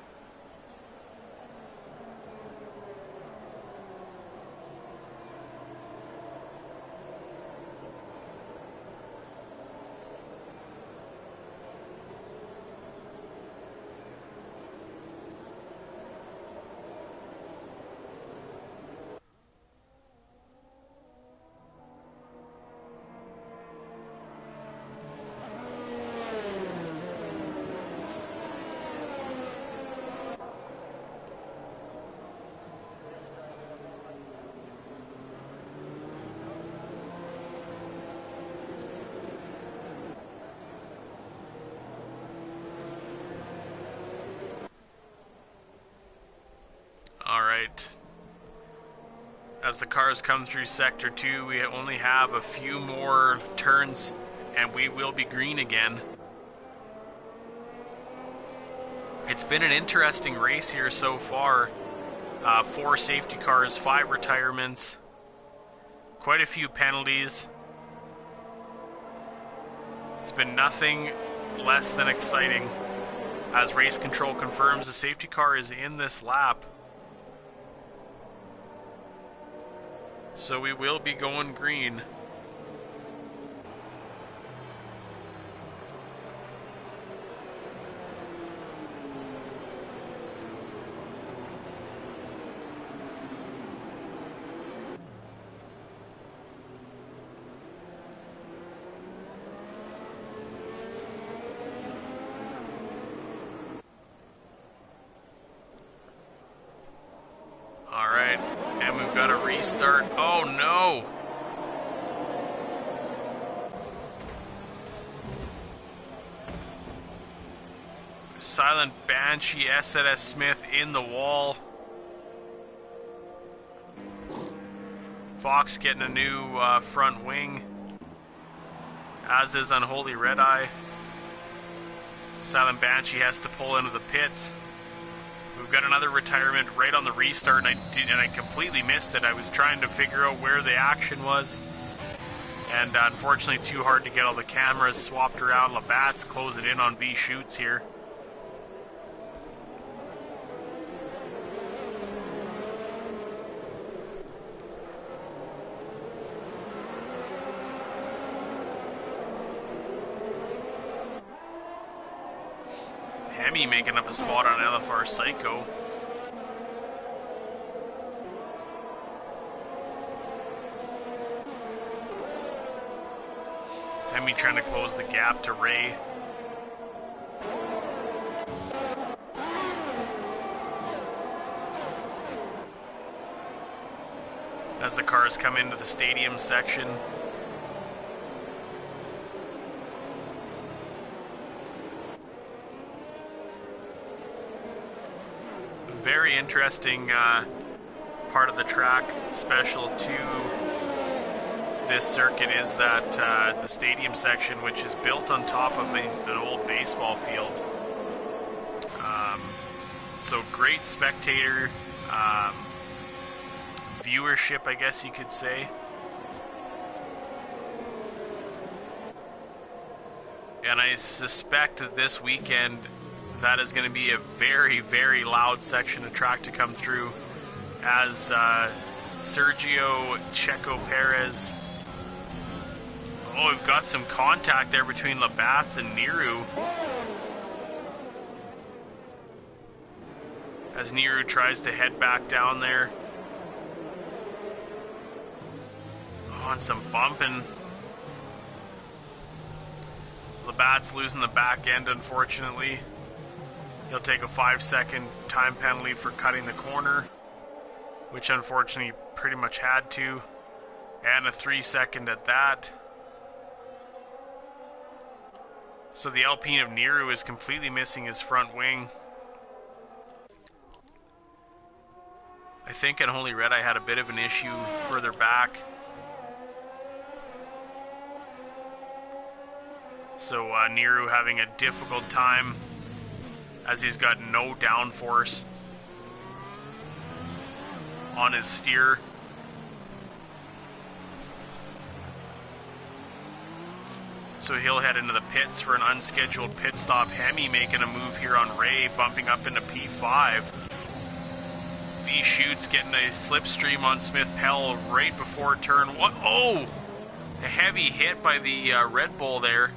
As the cars come through Sector 2, we only have a few more turns and we will be green again. It's been an interesting race here so far. 4 safety cars, 5 retirements, quite a few penalties. It's been nothing less than exciting. As race control confirms, the safety car is in this lap. So we will be going green. Alright, and we've got to restart. Oh no! Silent Banshee, SLS Smith in the wall. Fox getting a new front wing, as is Unholy Red Eye. Silent Banshee has to pull into the pits. We've got another retirement right on the restart, and I completely missed it. I was trying to figure out where the action was, and unfortunately too hard to get all the cameras swapped around. Labatt's closing in on B shoots here. Hemi making up a spot on LFR Psycho. Hemi trying to close the gap to Ray. as the cars come into the stadium section. Very interesting part of the track special to this circuit is that the stadium section, which is built on top of an old baseball field. So great spectator viewership, I guess you could say. And I suspect that this weekend that is going to be a very, very loud section of track to come through as Sergio Checo Perez. Oh, we've got some contact there between Labatt's and Niru. As Niru tries to head back down there. On some bumping. Labatt's losing the back end, unfortunately. He'll take a 5-second time penalty for cutting the corner, which unfortunately pretty much had to, and a 3-second at that. So the Alpine of Niru is completely missing his front wing. I think Unholy Red Eye had a bit of an issue further back. So Niru having a difficult time as he's got no downforce on his steer. So he'll head into the pits for an unscheduled pit stop. Hemi making a move here on Ray, bumping up into P5. V Shoots getting a slipstream on Smith Pell right before turn one. Oh! A heavy hit by the Red Bull there.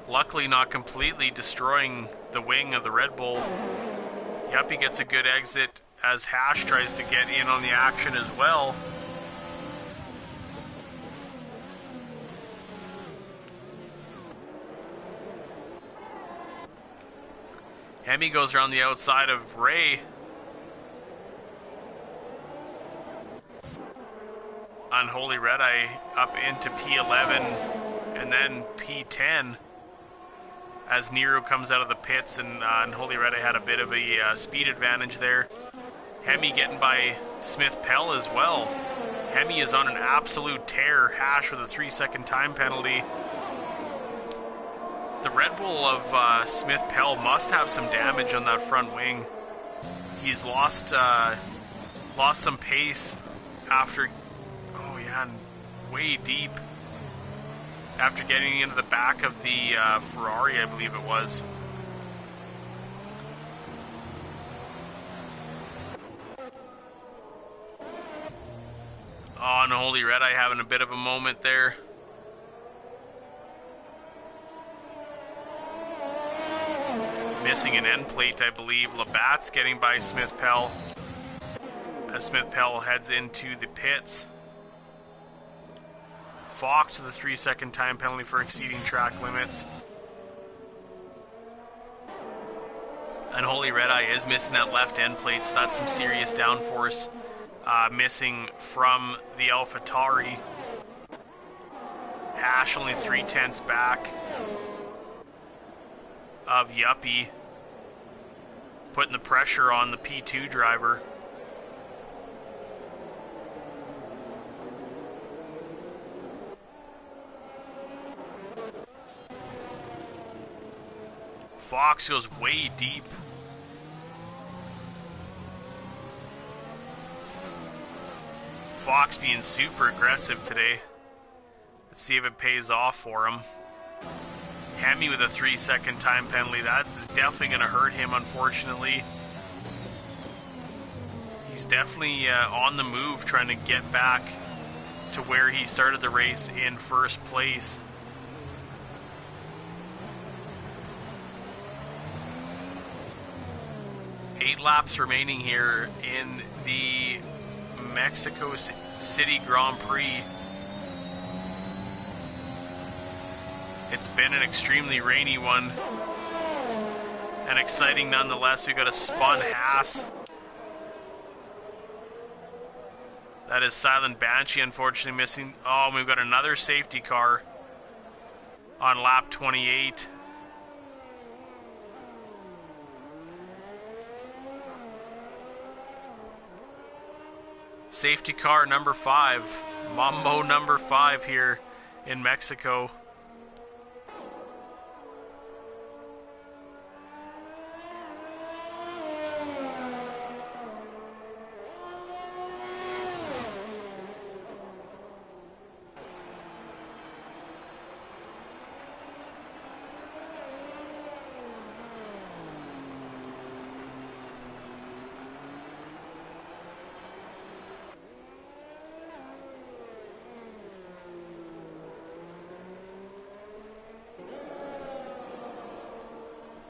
Luckily not completely destroying the wing of the Red Bull. Yuppie gets a good exit as Hash tries to get in on the action as well. Hemi goes around the outside of Ray. Unholy Red Eye up into P11 and then P10 as Niru comes out of the pits, and Unholy Red Eye had a bit of a speed advantage there. Hemi getting by Smith Pell as well. Hemi is on an absolute tear. Hash with a 3-second time penalty. The Red Bull of Smith Pell must have some damage on that front wing. He's lost some pace after, oh yeah, and way deep after getting into the back of the Ferrari, I believe it was. Oh, Unholy Red Eye having a bit of a moment there. Missing an end plate, I believe. Labatt's getting by Smith Pell as Smith Pell heads into the pits. Fox with a 3-second time penalty for exceeding track limits. Unholy Red Eye is missing that left end plate, so that's some serious downforce missing from the AlphaTauri. Hash only 3/10 back of Yuppie, putting the pressure on the P2 driver. Fox goes way deep. Fox being super aggressive today. Let's see if it pays off for him. Hemi with a 3-second time penalty. That's definitely going to hurt him, unfortunately. He's definitely on the move, trying to get back to where he started the race in first place. Eight laps remaining here in the Mexico City Grand Prix. It's been an extremely rainy one. and exciting nonetheless. We got a spun Haas. That is Silent Banshee, unfortunately missing. Oh, we've got another safety car on lap 28. Safety car number 5. Mambo number 5 here in Mexico.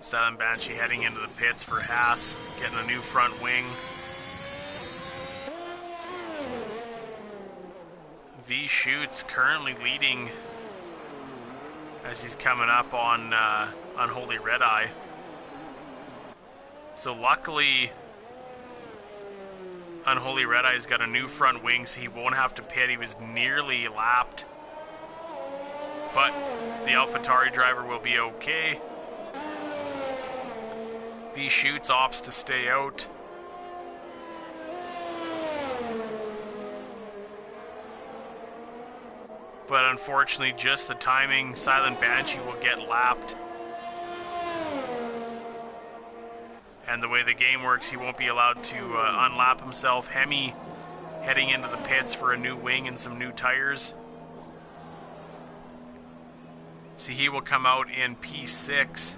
Silent Banshee heading into the pits for Haas, getting a new front wing. V Shoots currently leading as he's coming up on Unholy Red Eye. So luckily, Unholy Red Eye's got a new front wing, so he won't have to pit. He was nearly lapped, but the AlphaTauri driver will be okay. V Shoots opts to stay out. But unfortunately, just the timing, Silent Banshee will get lapped. And the way the game works, he won't be allowed to unlap himself. Hemi heading into the pits for a new wing and some new tires. So he will come out in P6.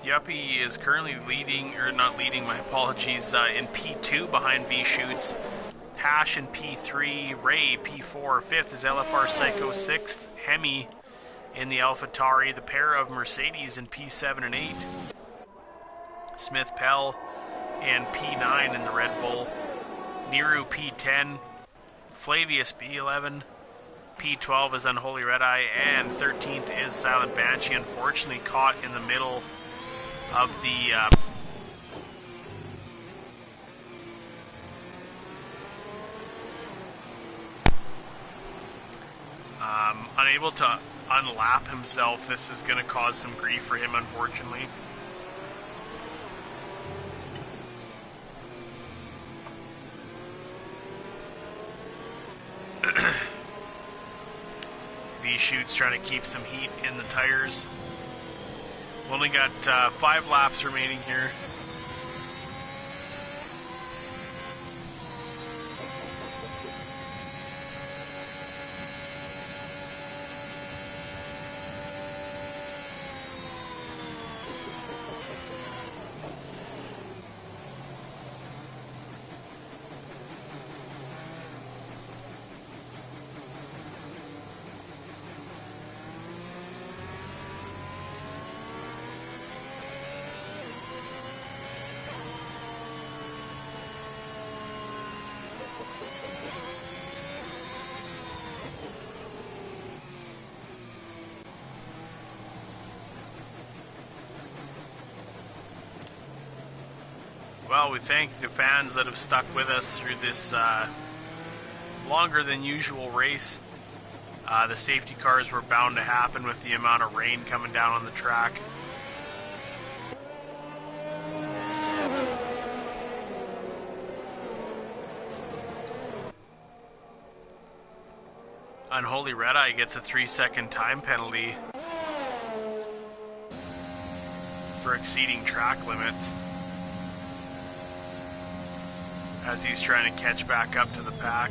Yuppie is currently leading, or not leading, my apologies, in P2 behind V Shoots. Hash in P3, Ray P4, 5th is LFR Psycho 6th, Hemi in the AlphaTauri, the pair of Mercedes in P7 and 8. Smith Pell in P9 in the Red Bull. Niru P10, Flavius P11, P12 is Unholy Red Eye, and 13th is Silent Banshee, unfortunately caught in the middle of the unable to unlap himself. This is going to cause some grief for him, unfortunately. V Shoots trying to keep some heat in the tires. Only got 5 laps remaining here. Well, we thank the fans that have stuck with us through this longer than usual race. The safety cars were bound to happen with the amount of rain coming down on the track. Unholy Red Eye gets a 3-second time penalty for exceeding track limits, as he's trying to catch back up to the pack.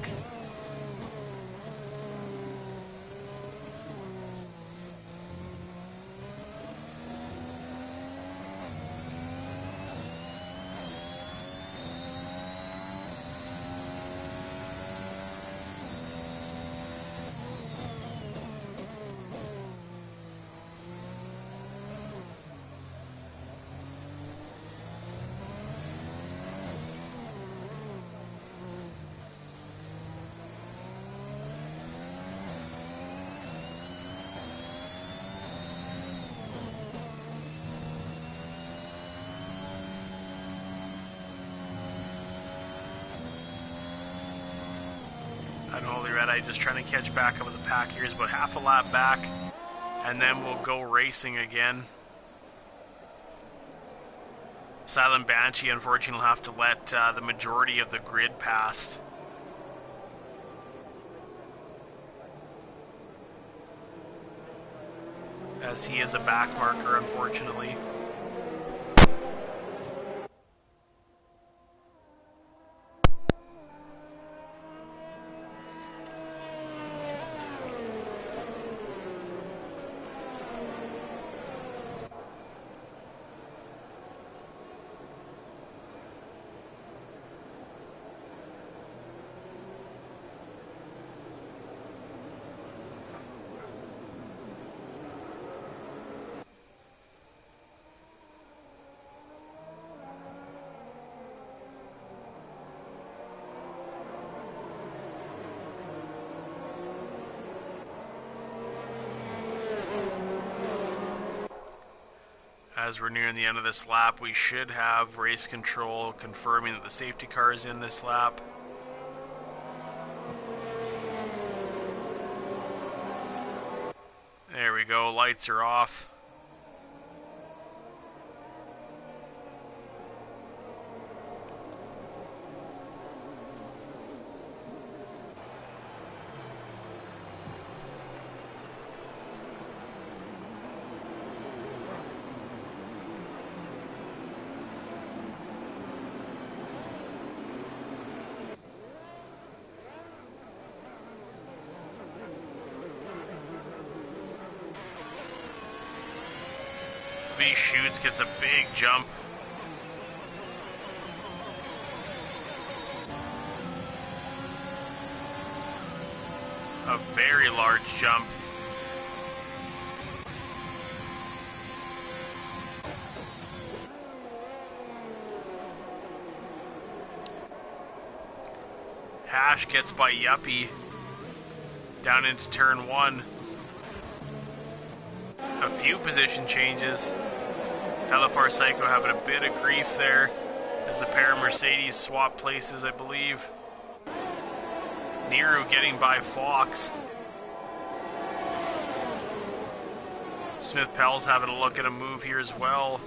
red-eye, just trying to catch back up with the pack here. He's about half a lap back, and then we'll go racing again. Silent Banshee, unfortunately, will have to let the majority of the grid pass. As he is a back marker, unfortunately. As we're nearing the end of this lap, we should have race control confirming that the safety car is in this lap. There we go, lights are off. B shoots, gets a big jump. A very large jump. Hash gets by Yuppie down into turn 1. A few position changes. Helifar Psycho having a bit of grief there as the pair of Mercedes swap places, I believe. Nero getting by Fox. Smith Pell's having a look at a move here as well.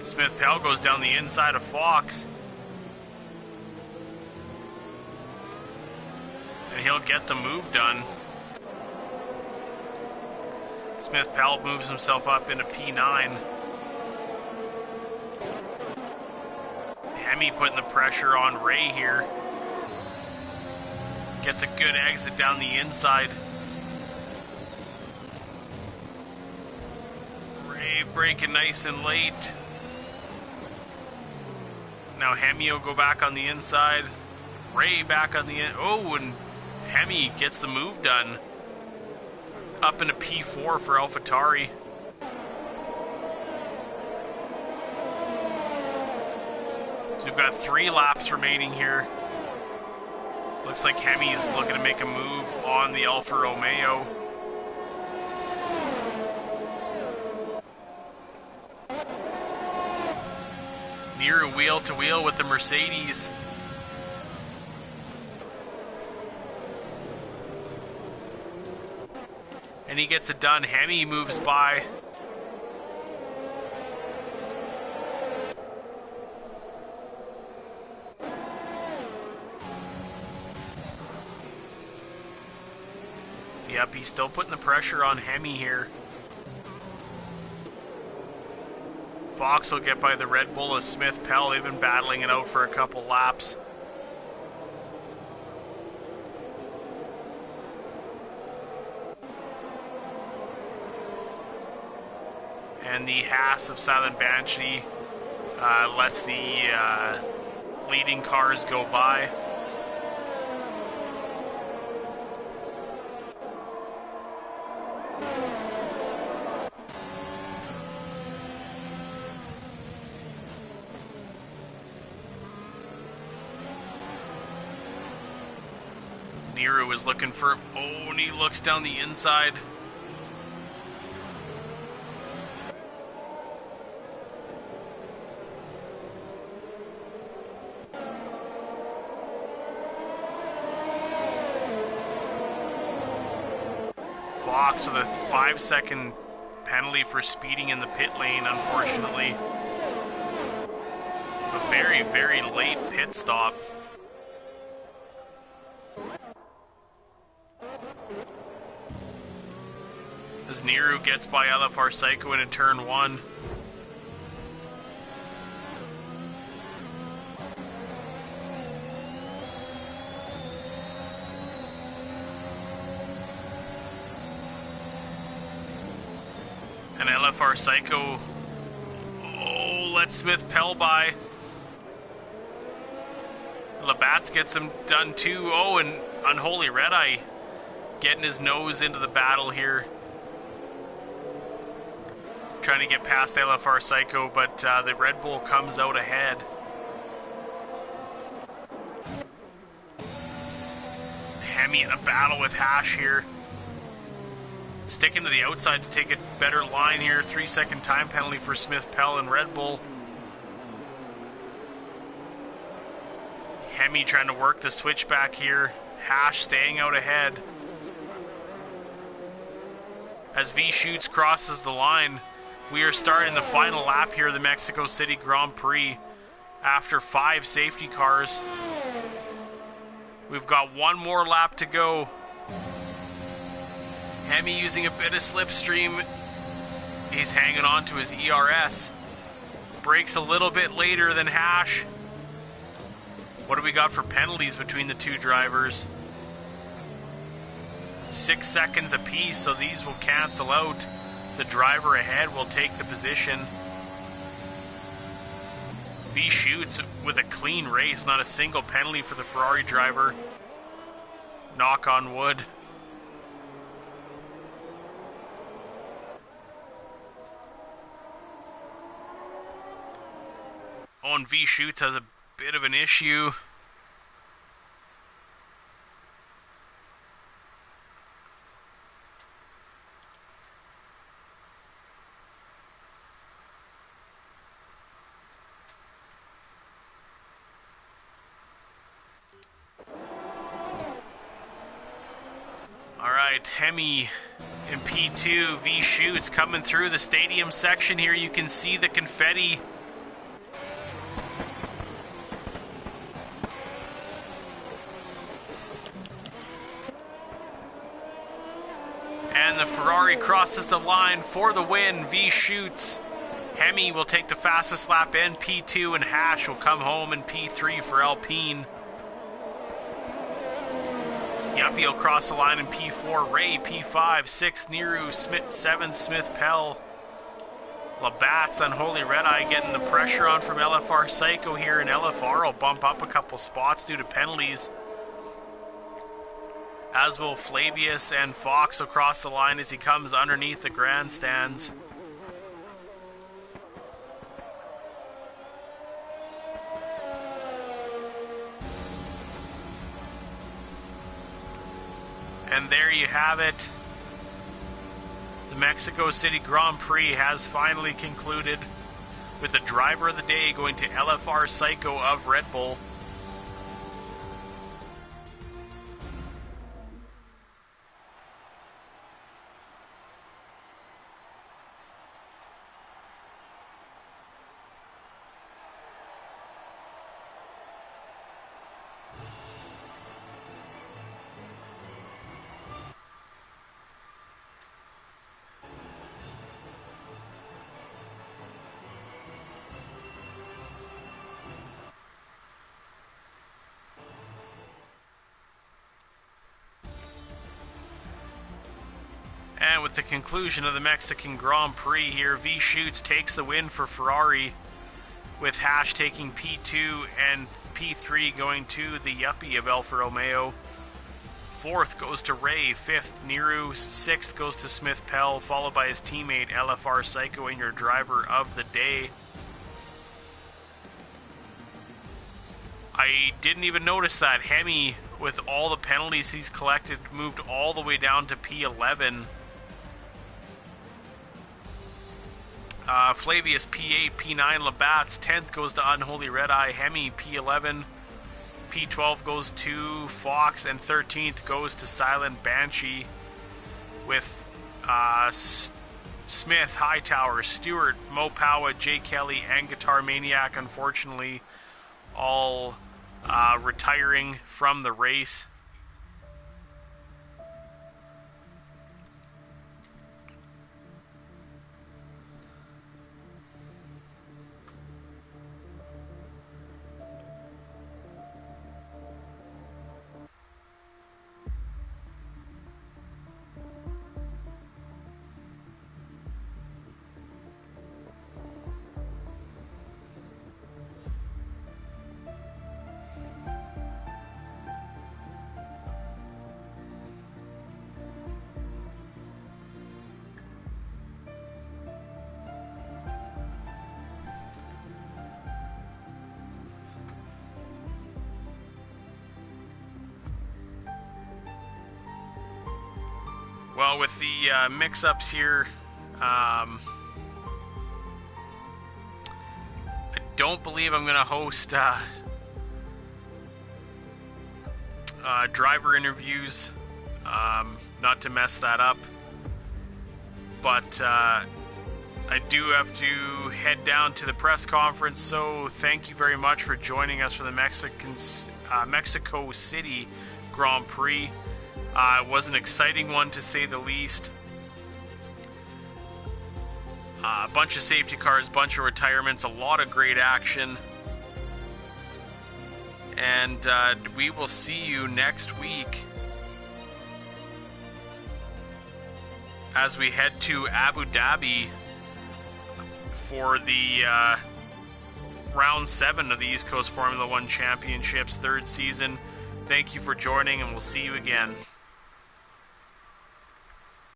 Smith Pell goes down the inside of Fox. And he'll get the move done. Smith Pell moves himself up into P9. Hemi putting the pressure on Ray here. Gets a good exit down the inside. Ray breaking nice and late. Now Hemi will go back on the inside. Ray back on the end. Oh, and Hemi gets the move done. Up into P4 for AlphaTauri. So we've got 3 laps remaining here. Looks like Hemi's looking to make a move on the Alfa Romeo. Near wheel to wheel with the Mercedes. And he gets it done. Hemi moves by. Yep, he's still putting the pressure on Hemi here. Fox will get by the Red Bull as Smith Pell. They've been battling it out for a couple laps. And the Haas of Silent Banshee lets the leading cars go by. Nero is looking for... Oh, and he looks down the inside. Fox with a 5-second penalty for speeding in the pit lane, unfortunately. A very, very late pit stop. As Niru gets by LFR Psycho into turn 1. And LFR Psycho, oh, let Smith Pell by. Labatt's gets him done too. Oh, and Unholy Red Eye getting his nose into the battle here. Trying to get past LFR Psycho, but the Red Bull comes out ahead. Hemi in a battle with Hash here. Sticking to the outside to take a better line here. 3-second time penalty for Smith Pell and Red Bull. Hemi trying to work the switchback here. Hash staying out ahead. As V Shoots crosses the line, we are starting the final lap here of the Mexico City Grand Prix after 5 safety cars. We've got one more lap to go. Hemi using a bit of slipstream. He's hanging on to his ERS. Brakes a little bit later than Hash. What do we got for penalties between the two drivers? 6 seconds apiece, so these will cancel out. The driver ahead will take the position. V Shoots with a clean race, not a single penalty for the Ferrari driver. Knock on wood. Oh, and V Shoots has a bit of an issue. Alright, Hemi in P2, V Shoots coming through the stadium section here. You can see the confetti. And the Ferrari crosses the line for the win. V Shoots. Hemi will take the fastest lap in P2, and Hash will come home in P3 for Alpine. Yuppie will cross the line in P4. Ray, P5. 6th, Niru. 7th, Smith Pell. Labatt's Unholy Red Eye getting the pressure on from LFR Psycho here, and LFR will bump up a couple spots due to penalties. As will Flavius, and Fox will cross the line as he comes underneath the grandstands. And there you have it. The Mexico City Grand Prix has finally concluded, with the driver of the day going to LFR Psycho of Red Bull. And with the conclusion of the Mexican Grand Prix here, V Shoots takes the win for Ferrari, with Hash taking P2 and P3 going to the Yuppie of Alfa Romeo. 4th goes to Ray, 5th Niru, 6th goes to Smith Pell, followed by his teammate LFR Psycho and your driver of the day. I didn't even notice that Hemi, with all the penalties he's collected, moved all the way down to P11. Flavius P8, P9 Labatt's, 10th goes to Unholy Red Eye, Hemi P11, P12 goes to Fox, and 13th goes to Silent Banshee. with Smith, Hightower, Stewart, Mopawa, Jay Kelly, and Guitar Maniac, unfortunately, all retiring from the race. Well, with the mix-ups here, I don't believe I'm going to host driver interviews, not to mess that up, but I do have to head down to the press conference, so thank you very much for joining us for the Mexico City Grand Prix. It was an exciting one, to say the least. A bunch of safety cars, bunch of retirements, a lot of great action. And we will see you next week as we head to Abu Dhabi for the round 7 of the East Coast Formula One Championships, 3rd season. Thank you for joining, and we'll see you again.